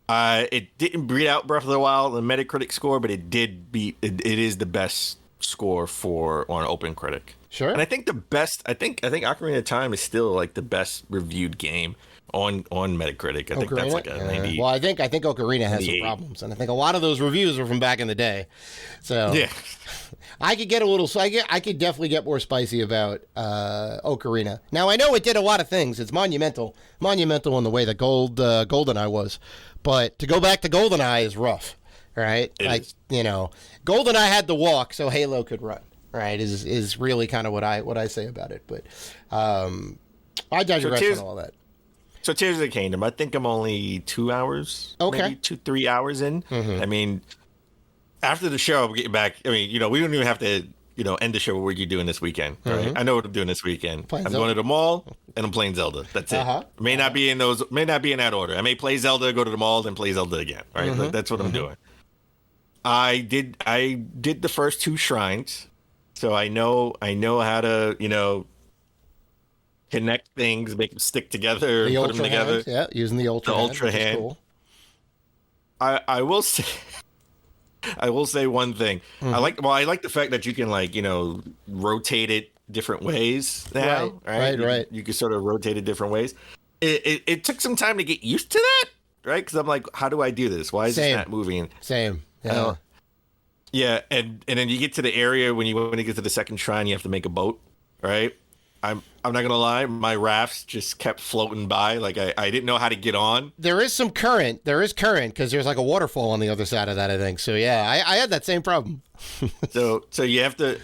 it didn't beat out Breath of the Wild the Metacritic score, but it did beat. It is the best score on OpenCritic.
Sure.
And I think I think Ocarina of Time is still like the best reviewed game on Metacritic. I think that's like a 90.
Well, I think Ocarina has some problems, and I think a lot of those reviews are from back in the day. So
yeah.
I could get a little. I could definitely get more spicy about Ocarina. Now I know it did a lot of things. It's monumental in the way that GoldenEye was, but to go back to GoldenEye is rough, right? GoldenEye had to walk so Halo could run. Right, is really kind of what I say about it, but I digress on all that.
So Tears of the Kingdom, I think I'm only 2 hours, maybe 2-3 hours in. Mm-hmm. I mean, after the show, I'm getting back. I mean, we don't even have to, end the show with what you're doing this weekend. Right? Mm-hmm. I know what I'm doing this weekend. I'm going to the mall and I'm playing Zelda. That's it. May not be in that order. I may play Zelda, go to the mall, then play Zelda again. Right, that's what I'm doing. I did the first 2 shrines. So I know how to, connect things, make them stick together, put them together.
Hand, yeah, using the Ultra hand. Cool.
I will say one thing. Mm-hmm. I like the fact that you can rotate it different ways now. Right. You can sort of rotate it different ways. It took some time to get used to that, right? Because I'm like, how do I do this? Why is this not moving?
Same. Yeah.
Yeah, and then you get to the area when you get to the second shrine, you have to make a boat, right? I'm not gonna lie, my rafts just kept floating by, like I didn't know how to get on.
There is some current. Because there's like a waterfall on the other side of that, I think. So yeah, I had that same problem.
so you have to.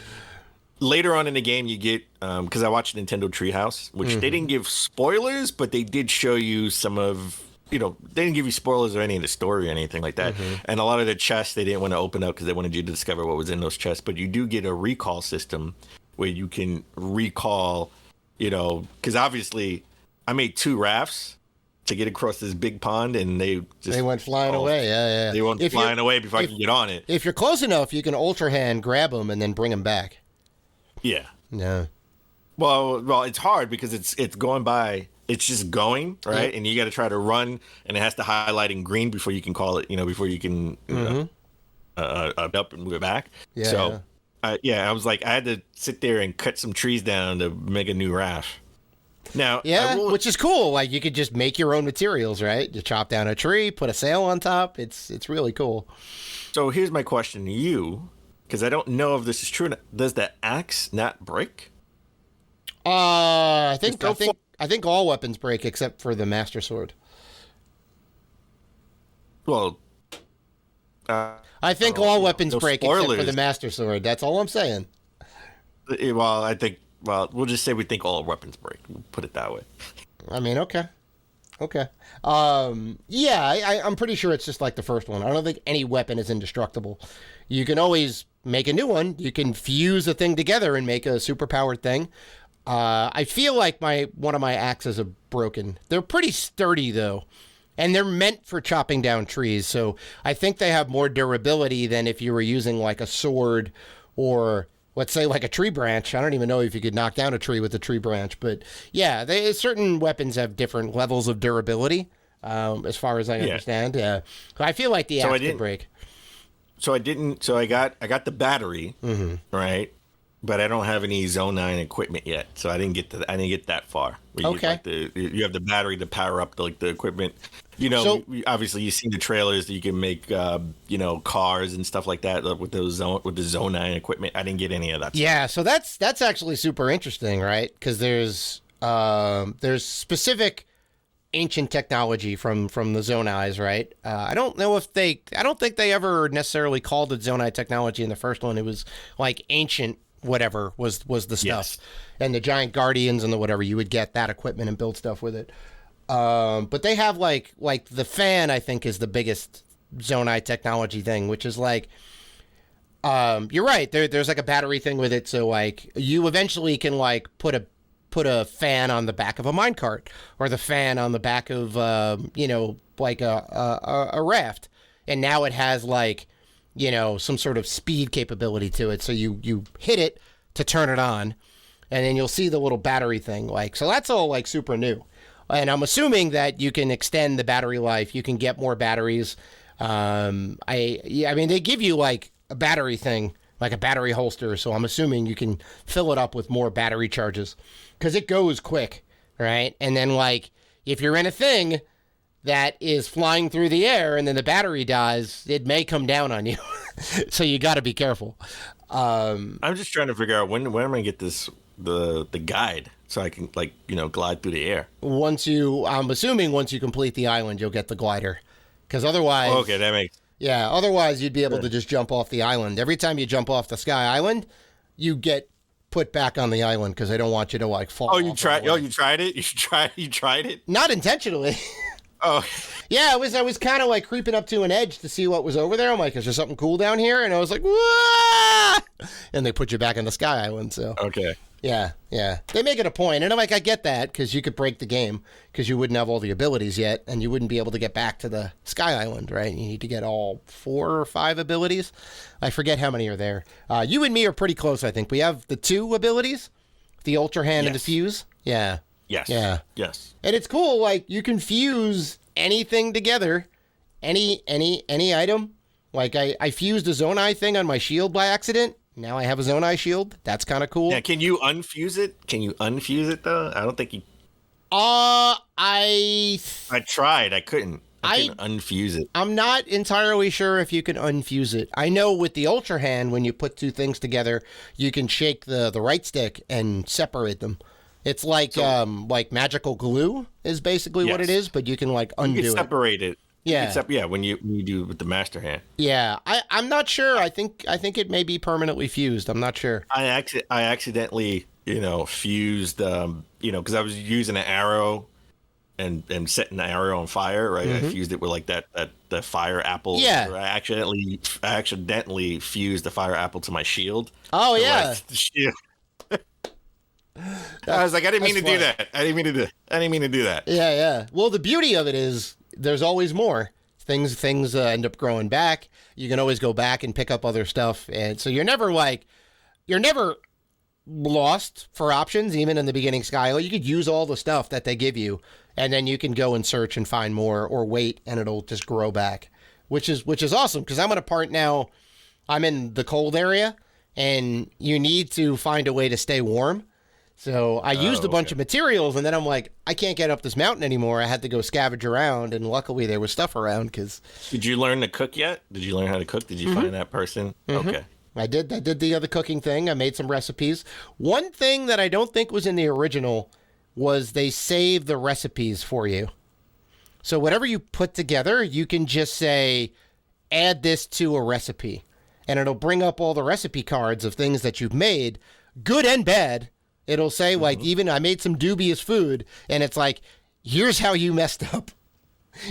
Later on in the game, you get because I watched Nintendo Treehouse, which they didn't give spoilers, but they did show you some of. They didn't give you spoilers or any of the story or anything like that. Mm-hmm. And a lot of the chests they didn't want to open up because they wanted you to discover what was in those chests. But you do get a recall system where you can recall, because obviously I made 2 rafts to get across this big pond and they
went flying away. Yeah.
They went flying away before I could get on it.
If you're close enough, you can Ultra Hand grab them and then bring them back.
Yeah.
Yeah.
Well, it's hard because it's going by. It's just going, right? And you got to try to run, and it has to highlight in green before you can call it, before you can up and move it back.
Yeah.
So, I was like, I had to sit there and cut some trees down to make a new raft. Now,
which is cool. Like you could just make your own materials, right? You chop down a tree, put a sail on top. It's really cool.
So here's my question to you, because I don't know if this is true. Does the axe not break?
I think all weapons break except for the Master Sword.
Well,
I think all weapons break except for the Master Sword. That's all I'm saying.
Well, we'll just say we think all weapons break. We'll put it that way.
I mean, okay. I'm pretty sure it's just like the first one. I don't think any weapon is indestructible. You can always make a new one. You can fuse a thing together and make a superpowered thing. I feel like one of my axes are broken. They're pretty sturdy though, and they're meant for chopping down trees. So I think they have more durability than if you were using like a sword or let's say like a tree branch. I don't even know if you could knock down a tree with a tree branch, but yeah, certain weapons have different levels of durability. As far as I understand, I feel like the axe could break.
So I got the battery, right? but I don't have any Zone 9 equipment yet, so I didn't get that far. Where you
Okay.
get, like, you have the battery to power up the equipment. You know, obviously you see the trailers that you can make cars and stuff like that with the Zone 9 equipment. I didn't get any of that.
Yeah, so that's actually super interesting, right? Because there's specific ancient technology from the Zonais, right? I don't think they ever necessarily called it Zonai technology in the first one. It was like ancient whatever was the stuff.
Yes.
And the giant guardians and the whatever, you would get that equipment and build stuff with it. But they have like the fan, I think, is the biggest Zonai technology thing, which is like, you're right. There's like a battery thing with it. So like you eventually can like put a fan on the back of a minecart or the fan on the back of, like a raft. And now it has like, some sort of speed capability to it. So you hit it to turn it on and then you'll see the little battery thing. Like, so that's all like super new. And I'm assuming that you can extend the battery life. You can get more batteries. I mean, they give you like a battery thing, like a battery holster. So I'm assuming you can fill it up with more battery charges because it goes quick, right? And then like if you're in a thing that is flying through the air and then the battery dies, it may come down on you. So you got to be careful.
I'm just trying to figure out when am I gonna get the guide so I can glide through the air.
I'm assuming once you complete the island, you'll get the glider, because otherwise,
okay, that makes
otherwise you'd be able to just jump off the island. Every time you jump off the Sky Island, you get put back on the island because they don't want you to like fall.
Oh, you tried? Oh, you tried it? You tried it?
Not intentionally.
Oh,
yeah, I was kind of like creeping up to an edge to see what was over there. I'm like, is there something cool down here? And I was like, whoa! And they put you back on the Sky Island. So
okay.
Yeah. They make it a point. And I'm like, I get that because you could break the game because you wouldn't have all the abilities yet and you wouldn't be able to get back to the Sky Island, right? You need to get all 4 or 5 abilities. I forget how many are there. You and me are pretty close, I think. We have the 2 abilities, the Ultra Hand and the Fuse. Yeah.
Yes.
Yeah.
Yes.
And it's cool. Like you can fuse anything together, any item. Like I fused a Zonai thing on my shield by accident. Now I have a Zonai shield. That's kind of cool.
Yeah, can you unfuse it? Can you unfuse it though? I don't think you.
I
tried. I couldn't. I couldn't unfuse it.
I'm not entirely sure if you can unfuse it. I know with the Ultra Hand, when you put 2 things together, you can shake the right stick and separate them. It's like magical glue is basically what it is, but you can like undo
you can separate it.
Yeah.
When you do it with the Master Hand.
Yeah, I'm not sure. I think it may be permanently fused. I'm not sure.
I accidentally, fused, because I was using an arrow and setting the arrow on fire, right?
Mm-hmm.
I fused it with like the fire apple.
Yeah.
I accidentally fused the fire apple to my shield.
Oh, yeah.
The shield. I was like, I didn't mean to do that. I didn't mean to do that.
Yeah. Well, the beauty of it is there's always more. Things end up growing back. You can always go back and pick up other stuff. And so you're never lost for options, even in the beginning Skylo. You could use all the stuff that they give you, and then you can go and search and find more or wait, and it'll just grow back, which is awesome because I'm at a part now, I'm in the cold area, and you need to find a way to stay warm. So I used a bunch of materials, and then I'm like, I can't get up this mountain anymore. I had to go scavenge around, and luckily there was stuff around.
Did you learn to cook yet? Did you learn how to cook? Did you find that person? Mm-hmm. Okay.
I did the other cooking thing. I made some recipes. One thing that I don't think was in the original was they save the recipes for you. So whatever you put together, you can just say, add this to a recipe, and it'll bring up all the recipe cards of things that you've made, good and bad. It'll say, like, even I made some dubious food, and it's like, here's how you messed up.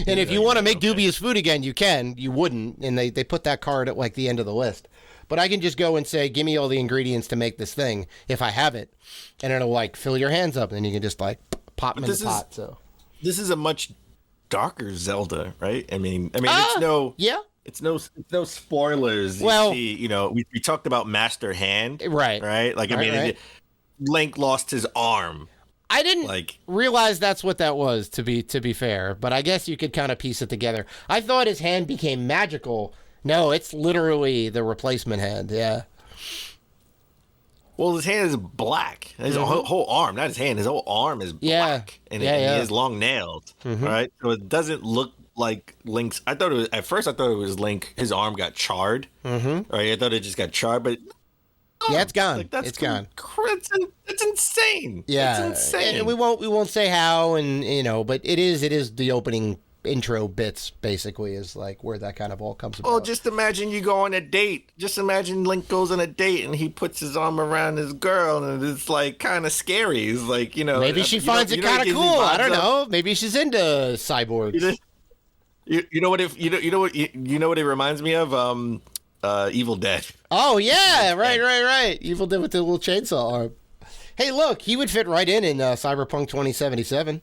And if you want to make dubious food again, you can. You wouldn't. And they put that card at, like, the end of the list. But I can just go and say, give me all the ingredients to make this thing, if I have it. And it'll, like, fill your hands up, and then you can just, like, pop them in the pot. So
this is a much darker Zelda, right? I mean, it's no...
Yeah.
It's no spoilers.
Well...
You see, we talked about Master Hand.
Right.
Right? Like, right. Link lost his arm.
I didn't realize that's what that was, to be fair, but I guess you could kind of piece it together. I thought his hand became magical. No, it's literally the replacement hand, yeah.
Well, his hand is black. His whole arm, not his hand. His whole arm is black, and he has long nails. Right, so it doesn't look like Link's. At first I thought it was Link. His arm got charred. Right, I thought it just got charred, but
yeah, it's gone.
Like, that's
it's gone.
It's insane.
Yeah,
it's insane.
And we won't say how, and but it is the opening intro bits basically is like where that kind of all comes about.
Well, just imagine you go on a date. Just imagine Link goes on a date and he puts his arm around his girl, and it's like kind of scary. It's like
maybe she finds it kind of cool. I don't know. Maybe she's into cyborgs.
You know what? You know what it reminds me of? Evil Dead.
Oh yeah, right. Evil Dead with the little chainsaw arm. Hey, look, he would fit right in Cyberpunk 2077.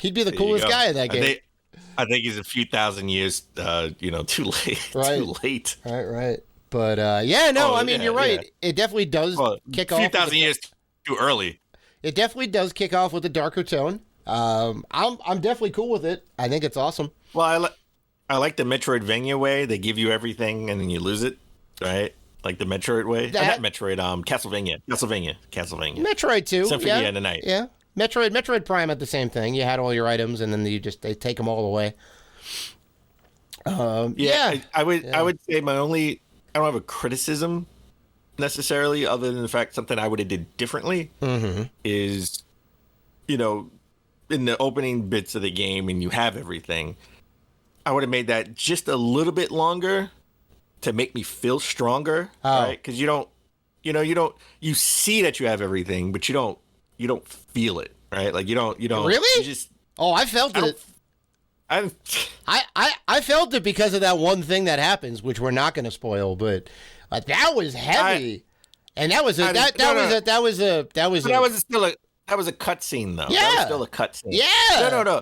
He'd be the coolest guy in that game.
I think he's a few thousand years, too late.
Right.
Too late.
Right. But you're right. Yeah. It definitely does kick off.
A few thousand years too early.
It definitely does kick off with a darker tone. I'm definitely cool with it. I think it's awesome.
Well, I like the Metroidvania way. They give you everything and then you lose it, right? Like the Metroid way. Not Metroid. Castlevania. Metroid 2. Symphony of the Night.
Yeah. Metroid Prime had the same thing. You had all your items, and then they take them all away.
I would say I don't have a criticism necessarily, other than the fact something I would have did differently is, in the opening bits of the game, and you have everything. I would have made that just a little bit longer to make me feel stronger, right? Because you see that you have everything, but you don't feel it, right? Like you don't
really. I felt it. I felt it because of that one thing that happens, which we're not going to spoil, but that was heavy, and that was a
cutscene though.
Yeah,
that was still a cutscene.
Yeah,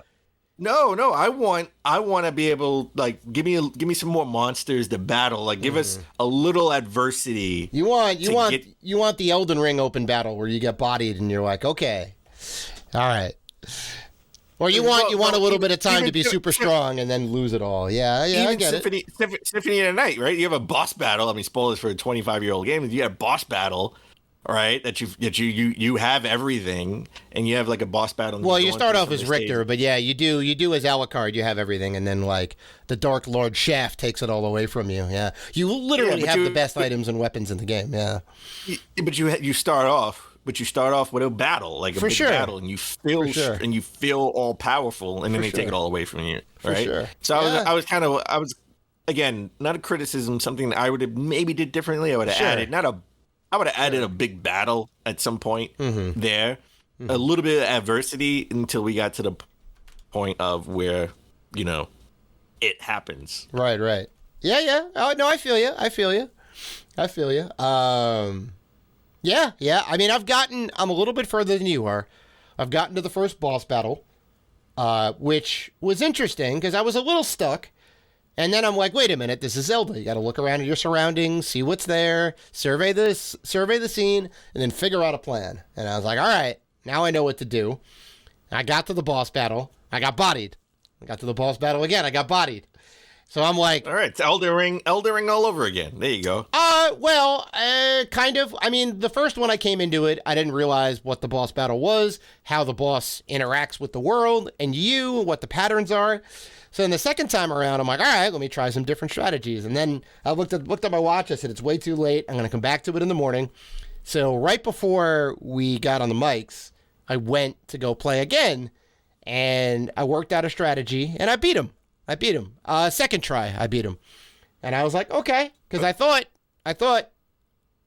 no. I want to be able, like, give me some more monsters to battle. Like, give us a little adversity.
You want the Elden Ring open battle where you get bodied and you're like, okay, all right. Or you want a little bit of time to be super strong and then lose it all. Yeah, I get
it. Symphony of the Night, right? You have a boss battle. I mean, spoilers for a 25-year-old game. You have a boss battle, right? That you have everything, and you have like a boss battle.
Well, you start off as Richter, but yeah, you do as Alucard. You have everything, and then like the Dark Lord Shaft takes it all away from you. Yeah, you literally have the best items and weapons in the game. Yeah,
but you start off. But you start off with a battle, like a big battle, and you feel all powerful, and then they take it all away from you, right?
Sure.
So I was again, not a criticism, something that I would have maybe did differently. I would have added a big battle at some point there, a little bit of adversity until we got to the point of where it happens.
Right. Yeah. Oh no, I feel you. Yeah. I mean, I'm a little bit further than you are. I've gotten to the first boss battle, which was interesting because I was a little stuck. And then I'm like, wait a minute, this is Zelda. You got to look around at your surroundings, see what's there, survey the scene, and then figure out a plan. And I was like, all right, now I know what to do. I got to the boss battle. I got bodied. I got to the boss battle again. I got bodied. So I'm like,
all right, it's Elden Ring all over again. There you go.
Kind of. I mean, the first one I came into it, I didn't realize what the boss battle was, how the boss interacts with the world, and what the patterns are. So then the second time around, I'm like, all right, let me try some different strategies. And then I looked at my watch. I said, it's way too late. I'm going to come back to it in the morning. So right before we got on the mics, I went to go play again, and I worked out a strategy, and I beat him. Second try, I beat him. And I was like, okay, because I thought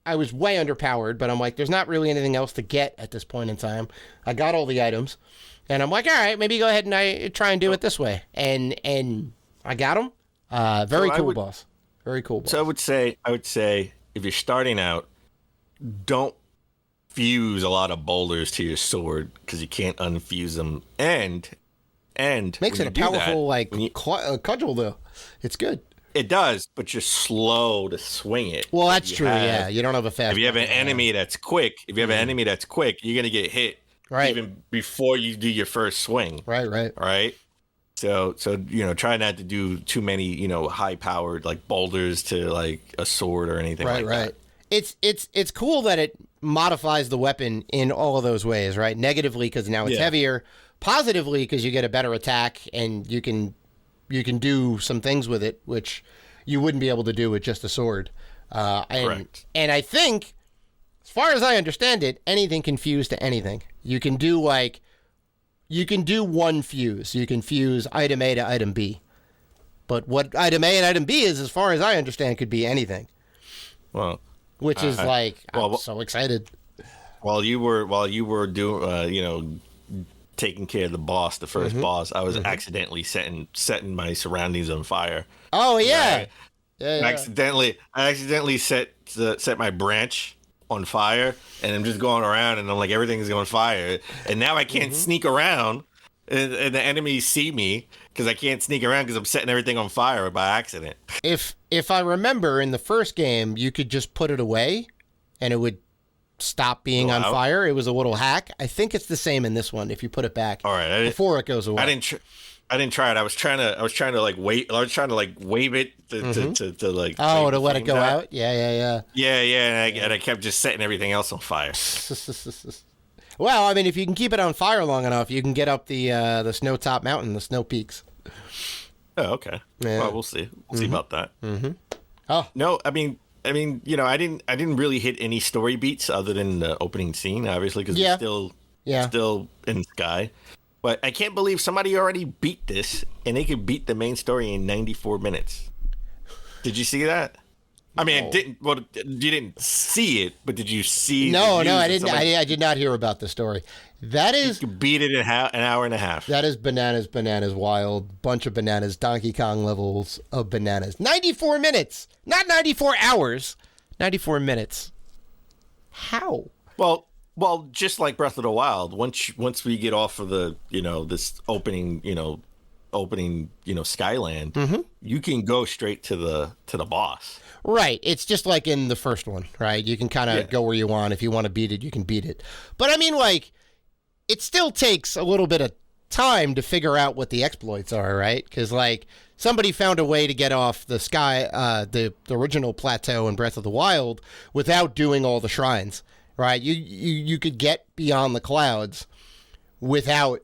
I was way underpowered, but I'm like, there's not really anything else to get at this point in time. I got all the items, and I'm like, all right, maybe go ahead and I try and do it this way. And I got him. Very cool boss.
So I would say if you're starting out, don't fuse a lot of boulders to your sword because you can't unfuse them. And
makes it a powerful cudgel though. It's good.
It does, but you're slow to swing it.
Well, that's true. Yeah, you don't have a fast.
If you have an enemy that's quick, you're gonna get hit even before you do your first swing.
Right.
So try not to do too many high powered like boulders to like a sword or anything like that.
It's cool that it modifies the weapon in all of those ways, right? Negatively because now it's heavier, positively because you get a better attack and you can do some things with it which you wouldn't be able to do with just a sword.
Correct.
And I think, as far as I understand it, anything can fuse to anything. You can do one fuse. You can fuse item A to item B. But what item A and item B is, as far as I understand, could be anything.
Well,
which is I'm so excited.
While you were doing, taking care of the boss, the first boss, I was accidentally setting my surroundings on fire.
Oh yeah.
I accidentally set my branch on fire, and I'm just going around, and I'm like, everything's on fire, and now I can't sneak around, and the enemies see me because I can't sneak around because I'm setting everything on fire by accident.
If I remember, in the first game, you could just put it away, and it would stop being on fire. It was a little hack. I think it's the same in this one. If you put it back, all right, before it goes away.
I didn't try it. I was trying to like wait. I was trying to like wave it to like.
Oh, to let it go out. Yeah.
And I kept just setting everything else on fire.
Well, I mean, if you can keep it on fire long enough, you can get up the snow top mountain, the snow peaks.
Oh, okay. Yeah. Well, we'll see. We'll see about that.
Mm-hmm. Oh
no, I mean, I didn't really hit any story beats other than the opening scene, obviously, because it's still in the sky. But I can't believe somebody already beat this, and they could beat the main story in 94 minutes. Did you see that? I mean, you didn't see it, but did you see?
No, I didn't. I did not hear about the story. That is,
you could beat it in an hour and a half.
That is bananas, wild bunch of bananas, Donkey Kong levels of bananas. 94 minutes, not 94 hours, 94 minutes. How?
Well, just like Breath of the Wild, once we get off of the this opening Skyland, you can go straight to the boss.
Right. It's just like in the first one, right? You can kind of go where you want. If you want to beat it, you can beat it. But I mean, like, it still takes a little bit of time to figure out what the exploits are, right? Because like somebody found a way to get off the the original plateau in Breath of the Wild without doing all the shrines. Right, you could get beyond the clouds without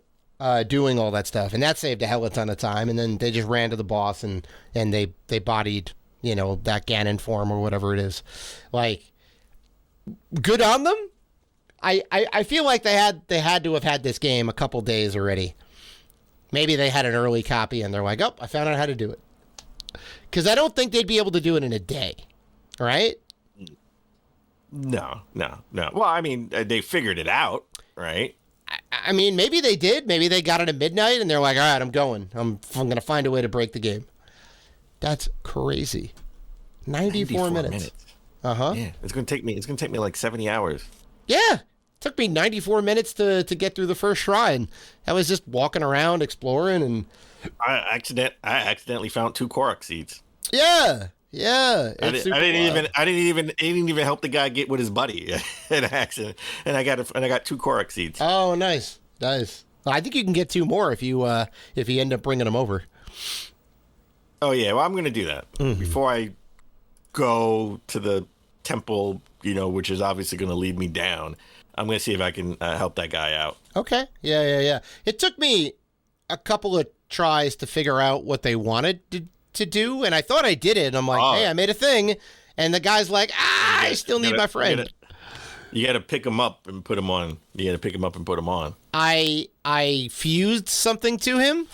doing all that stuff, and that saved a hell of a ton of time. And then they just ran to the boss and they bodied that Ganon form or whatever it is. Like, good on them. I feel like they had to have had this game a couple days already. Maybe they had an early copy and they're like, oh, I found out how to do it. Because I don't think they'd be able to do it in a day, right?
No. Well, I mean, they figured it out, right?
I mean, maybe they did. Maybe they got it at midnight and they're like, all right, I'm going. I'm going to find a way to break the game. That's crazy. 94 minutes. Uh-huh.
Yeah, it's going to take me like 70 hours.
Yeah. It took me 94 minutes to get through the first shrine. I was just walking around exploring, and
I accidentally found 2 Korok seeds.
Yeah. Yeah,
I didn't even help the guy get with his buddy in an accident, and I got 2 Korok seeds.
Oh, nice. I think you can get 2 more if you end up bringing them over.
Oh yeah, well I'm gonna do that before I go to the temple, which is obviously gonna lead me down. I'm gonna see if I can help that guy out.
Okay. Yeah. It took me a couple of tries to figure out what they wanted to do, and I thought I did it, and I'm like, hey, I made a thing, and the guy's like, I still need my friend.
You gotta pick him up and put him on.
I fused something to him.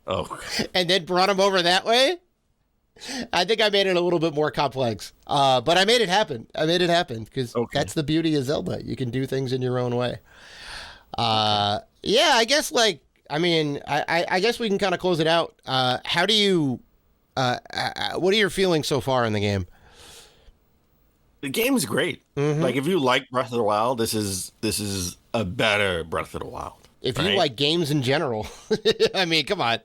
Oh.
And then brought him over that way. I think I made it a little bit more complex, but I made it happen. Because that's the beauty of Zelda. You can do things in your own way. Yeah, I guess I guess we can kind of close it out. How do you? What are your feelings so far in the game?
The game's great. Like, if you like Breath of the Wild, this is a better Breath of the Wild.
If you like games in general, I mean, come on.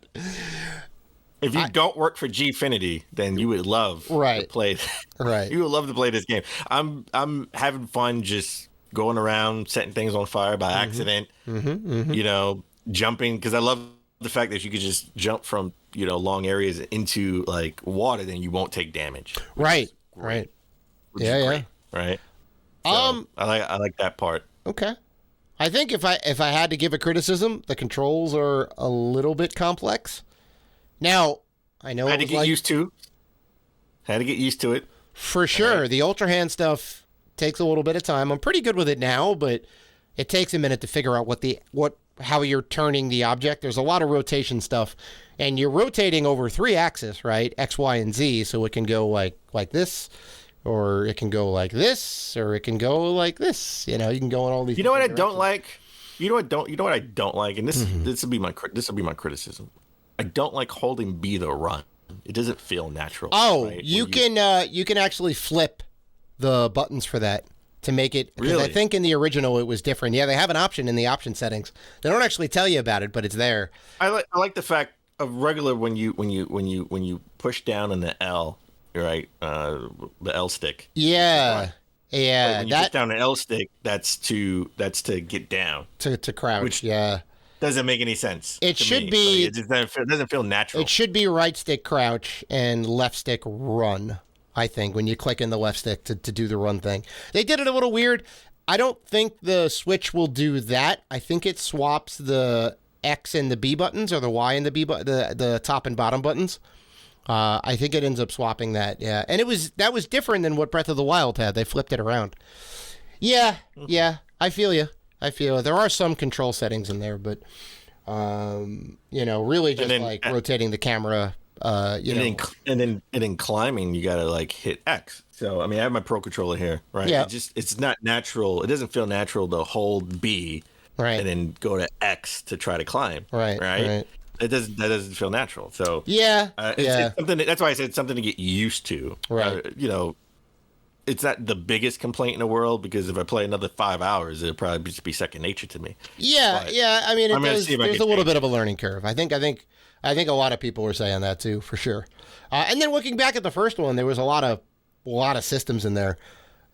If you don't work for Gfinity, then you would love to play.
Right.
You would love to play this game. I'm having fun just going around setting things on fire by accident. Jumping, because I love the fact that you could just jump from long areas into like water, then you won't take damage.
Right.
Great.
Yeah.
Right. So I like that part.
Okay. I think if I had to give a criticism, the controls are a little bit complex. Now, I know
I had to get used to. Had to get used to it.
For sure. Right. The Ultra Hand stuff takes a little bit of time. I'm pretty good with it now, but it takes a minute to figure out how you're turning the object. There's a lot of rotation stuff, and you're rotating over 3 axes, right? X, Y, and Z, so it can go like this, or it can go like this, or it can go like this. You know, you can go in all these.
You know what I don't like? You know what I don't like, and this will be my criticism. I don't like holding B to run. It doesn't feel natural.
Oh,
right?
you can actually flip the buttons for that to make it.
Really?
I think in the original it was different. Yeah, they have an option in the option settings. They don't actually tell you about it, but it's there.
I like the fact of regular when you push down on the L, right? The L stick.
Yeah. Yeah.
When you push down the L stick, that's to get down.
To crouch.
Which
yeah.
Doesn't make any sense.
It should be.
Like, it doesn't feel natural.
It should be right stick crouch and left stick run. I think when you click in the left stick to do the run thing, they did it a little weird. I don't think the Switch will do that. I think it swaps the X and the B buttons, or the Y and the B the top and bottom buttons. I think it ends up swapping that. Yeah, and that was different than what Breath of the Wild had. They flipped it around. Yeah. I feel you. There are some control settings in there, but really just rotating the camera.
And then climbing, you gotta like hit X. So I mean, I have my Pro Controller here, right?
Yeah.
It's not natural. It doesn't feel natural to hold B,
right,
and then go to X to try to climb, right? That doesn't feel natural. So it's something. That's why I said something to get used to,
right?
It's not the biggest complaint in the world, because if I play another 5 hours, it'll probably just be second nature to me.
Yeah. I mean, there's a little bit of a learning curve. I think a lot of people were saying that too, for sure. And then looking back at the first one, there was a lot of systems in there,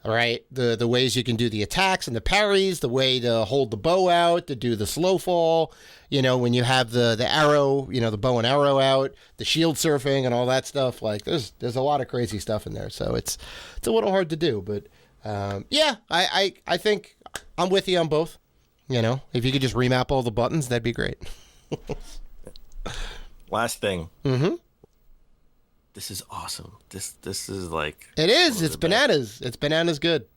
right? The ways you can do the attacks and the parries, the way to hold the bow out, to do the slow fall. When you have the arrow, the bow and arrow out, the shield surfing and all that stuff. Like there's a lot of crazy stuff in there. So it's a little hard to do, but I think I'm with you on both. If you could just remap all the buttons, that'd be great.
Last thing.
Mm-hmm.
This is awesome. This is like
it is. It's bananas. It's bananas good.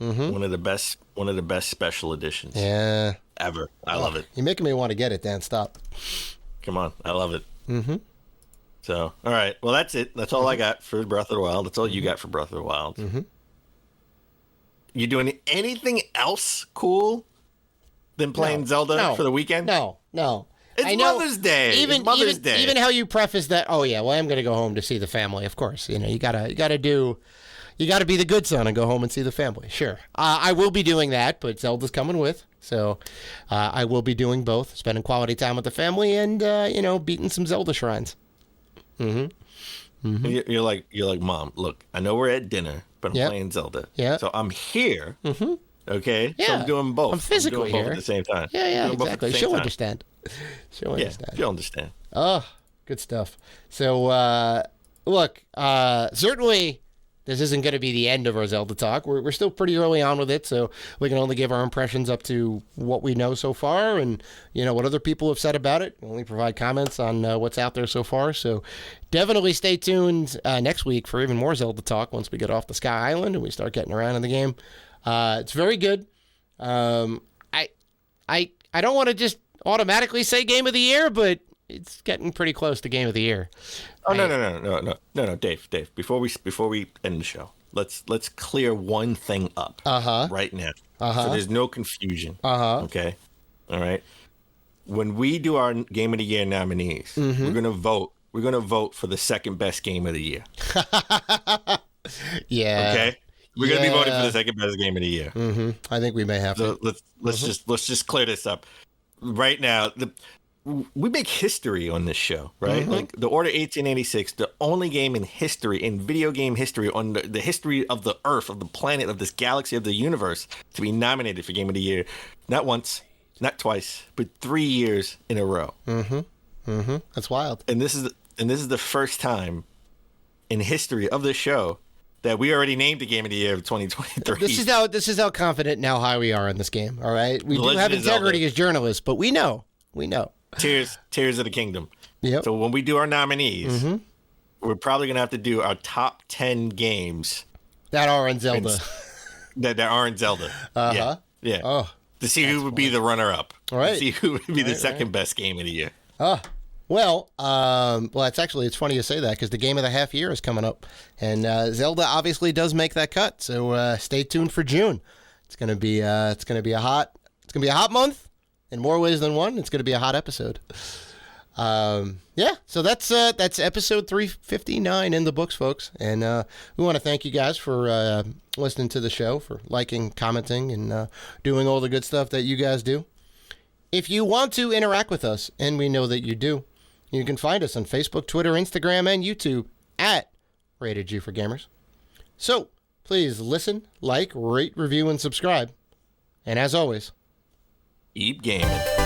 Mm-hmm.
One of the best special editions.
Yeah.
Ever. I love it.
You're making me want to get it, Dan. Stop.
Come on. I love it.
Mm-hmm.
So, all right. Well, that's it. That's all I got for Breath of the Wild. That's all you got for Breath of the Wild.
Mm-hmm.
You doing anything else cool than playing Zelda for the weekend?
No.
It's Mother's Day.
Even
Mother's Day.
Even how you preface that. Oh yeah. Well, I'm going to go home to see the family. Of course. You gotta be the good son and go home and see the family. Sure. I will be doing that, but Zelda's coming with. So I will be doing both, spending quality time with the family and, beating some Zelda shrines. Mm-hmm. Mm-hmm.
You're like, Mom, look, I know we're at dinner, but I'm playing Zelda.
Yeah.
So I'm here.
Mm-hmm.
Okay?
Yeah.
So I'm doing both.
I'm physically
doing both
here.
At the same time.
Yeah, exactly. She'll understand. She'll
understand.
Oh, good stuff. So, look, certainly this isn't going to be the end of our Zelda talk. We're still pretty early on with it, so we can only give our impressions up to what we know so far and, what other people have said about it. We only provide comments on what's out there so far. So definitely stay tuned next week for even more Zelda talk once we get off the Sky Island and we start getting around in the game. It's very good. I don't want to just automatically say Game of the Year, but it's getting pretty close to Game of the Year.
Oh no, Dave. Before we end the show, let's clear one thing up right now, so there's no confusion. Okay, all right. When we do our Game of the Year nominees, we're gonna vote. We're gonna vote for the second best Game of the Year.
Yeah.
Okay. We're gonna be voting for the second best Game of the Year.
Mm-hmm. I think we may have to.
Let's just clear this up right now. We make history on this show, right?
Mm-hmm.
Like the Order 1886, the only game in history, in video game history, on the history of the Earth, of the planet, of this galaxy, of the universe, to be nominated for Game of the Year, not once, not twice, but 3 years in a row.
Mm-hmm. Mm-hmm. That's wild.
And this is the first time in history of this show that we already named the game of the year of 2023.
This is how confident and how high we are in this game. All right, we do
Legend
have
of
integrity
Zelda.
as journalists, but we know.
Tears of the Kingdom.
Yep.
So when we do our nominees, we're probably gonna have to do our top 10 games
That are in Zelda.
that aren't Zelda. Yeah.
Oh.
To see who would be the runner-up.
All right.
To see who would be the second best game of the year.
Well, it's funny you say that because the game of the half year is coming up, and Zelda obviously does make that cut. So stay tuned for June. It's gonna be a hot month in more ways than one. It's gonna be a hot episode. So that's episode 359 in the books, folks, and we want to thank you guys for listening to the show, for liking, commenting, and doing all the good stuff that you guys do. If you want to interact with us, and we know that you do, you can find us on Facebook, Twitter, Instagram, and YouTube at Rated G for Gamers. So please listen, like, rate, review, and subscribe. And as always,
Keep gaming.